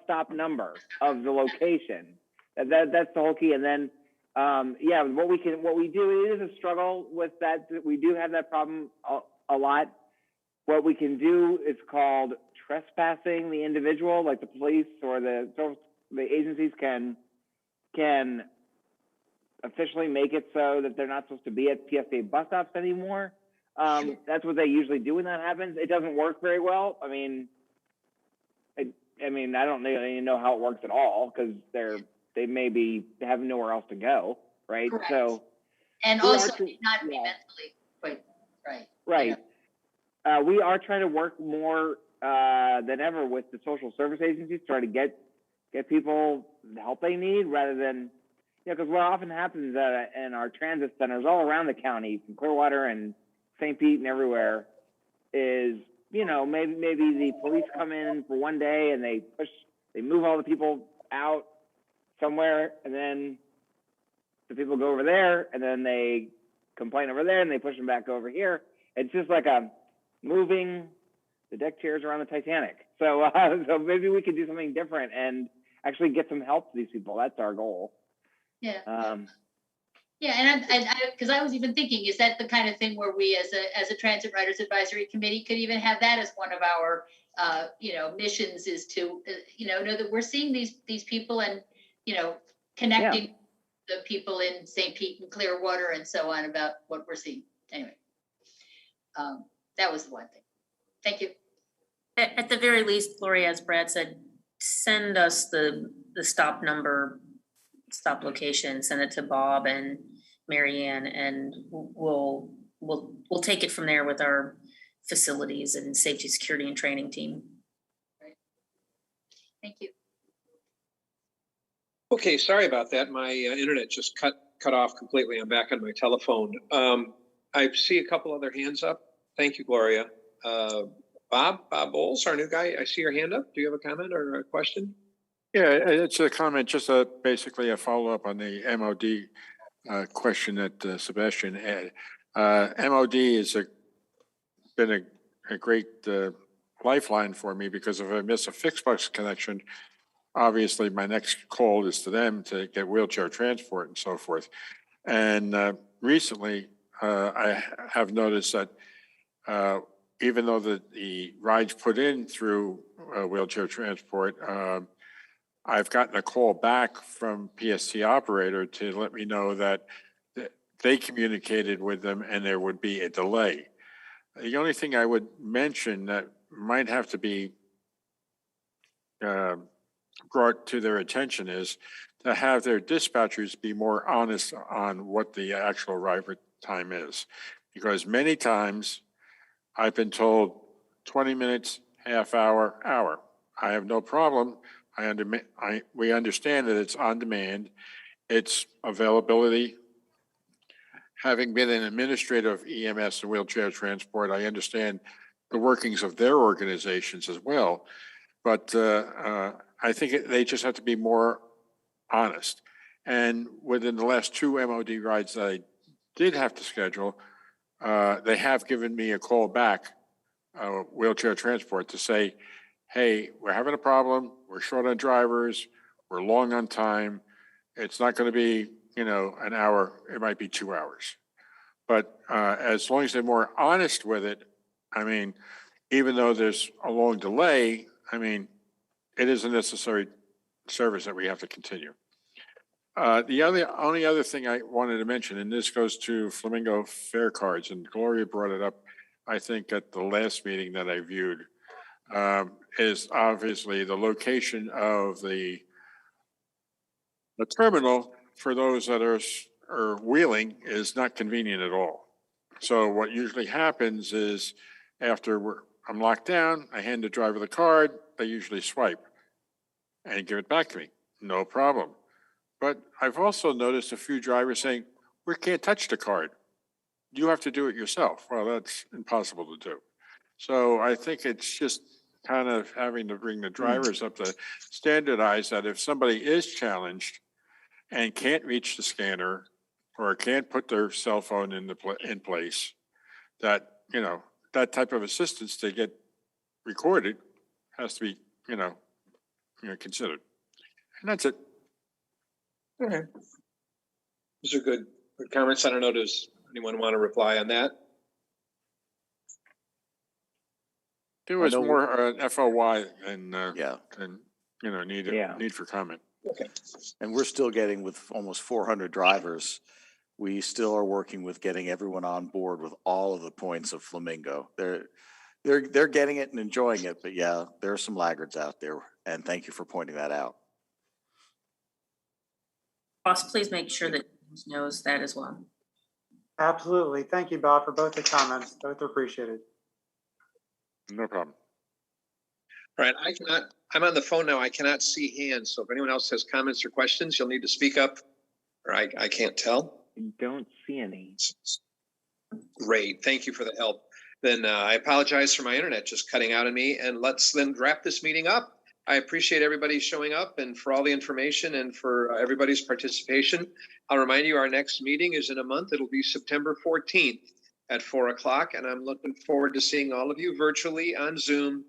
stop number of the location. That's the whole key. And then, what we do, it is a struggle with that. We do have that problem a lot. What we can do is called trespassing the individual, like the police or the agencies can officially make it so that they're not supposed to be at PSA bus stops anymore. That's what they usually do when that happens. It doesn't work very well. I mean, I don't even know how it works at all, because they maybe have nowhere else to go, right? Correct. So, and also not be mentally quite right. Right. We are trying to work more than ever with the social service agencies, try to get people the help they need, rather than, because what often happens in our transit centers all around the county, from Clearwater and St. Pete and everywhere, is, maybe the police come in for one day and they move all the people out somewhere, and then the people go over there, and then they complain over there, and they push them back over here. It's just like moving the deck chairs around the Titanic. So maybe we could do something different and actually get some help to these people. That's our goal. Yeah. And because I was even thinking, is that the kind of thing where we as a Transit Riders Advisory Committee could even have that as one of our missions, is to know that we're seeing these people, and connecting the people in St. Pete and Clearwater and so on about what we're seeing. Anyway, that was the one thing. Thank you. At the very least, Gloria, as Brad said, send us the stop number, stop location, send it to Bob and Marianne, and we'll take it from there with our facilities and safety, security, and training team. Right. Thank you. Okay, sorry about that. My internet just cut off completely. I'm back on my telephone. I see a couple other hands up. Thank you, Gloria. Bob Bowles, our new guy. I see your hand up. Do you have a comment or a question? Yeah, it's a comment, just basically a follow-up on the MOD question that Sebastian had. MOD has been a great lifeline for me, because if I miss a fixed bus connection, obviously my next call is to them to get wheelchair transport and so forth. And recently, I have noticed that even though the rides put in through wheelchair transport, I've gotten a call back from PST operator to let me know that they communicated with them and there would be a delay. The only thing I would mention that might have to be brought to their attention is to have their dispatchers be more honest on what the actual arrival time is. Because many times I've been told 20 minutes, half hour, hour. I have no problem. We understand that it's on demand. It's availability. Having been an administrator of EMS and wheelchair transport, I understand the workings of their organizations as well. But I think they just have to be more honest. And within the last 2 MOD rides that I did have to schedule, they have given me a call back, wheelchair transport, to say, hey, we're having a problem. We're short on drivers. We're long on time. It's not going to be, an hour. It might be 2 hours. But as long as they're more honest with it, I mean, even though there's a long delay, I mean, it is a necessary service that we have to continue. The only other thing I wanted to mention, and this goes to Flamingo fare cards, and Gloria brought it up, I think, at the last meeting that I viewed, is obviously the location of the terminal for those that are wheeling is not convenient at all. So what usually happens is after I'm locked down, I hand the driver the card, they usually swipe and give it back to me. No problem. But I've also noticed a few drivers saying, we can't touch the card. You have to do it yourself. Well, that's impossible to do. So I think it's just kind of having to bring the drivers up to standardize that if somebody is challenged and can't reach the scanner or can't put their cell phone in place, that, that type of assistance to get recorded has to be, considered. And that's it. Okay. Those are good comments. I don't know, does anyone want to reply on that? There was more FOI and need for comment. Okay. And we're still getting, with almost 400 drivers, we still are working with getting everyone on board with all of the points of Flamingo. They're getting it and enjoying it, but yeah, there are some laggards out there, and thank you for pointing that out. Ross, please make sure that James knows that as well. Absolutely. Thank you, Bob, for both the comments. Both are appreciated. No problem. All right, I'm on the phone now. I cannot see hands. So if anyone else has comments or questions, you'll need to speak up, or I can't tell. I don't see any. Great. Thank you for the help. Then I apologize for my internet just cutting out on me, and let's then wrap this meeting up. I appreciate everybody showing up and for all the information and for everybody's participation. I'll remind you, our next meeting is in a month. It'll be September 14th at 4:00, and I'm looking forward to seeing all of you virtually on Zoom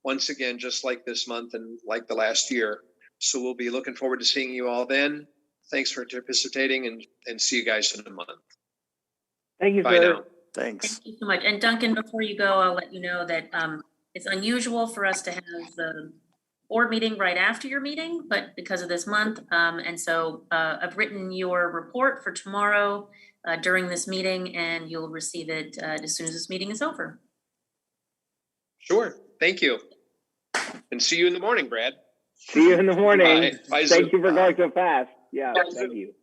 once again, just like this month and like the last year. So we'll be looking forward to seeing you all then. Thanks for participating, and see you guys in a month. Thank you, Bye sir. now. Thanks. Thank you so much. And Duncan, before you go, I'll let you know that it's unusual for us to have the board meeting right after your meeting, but because of this month. And so I've written your report for tomorrow during this meeting, and you'll receive it as soon as this meeting is over. Sure. Thank you. And see you in the morning, Brad. See you in the morning. Bye. Bye, Thank Zoom. you for going so fast. Yeah, Bye, thank Zoom. you.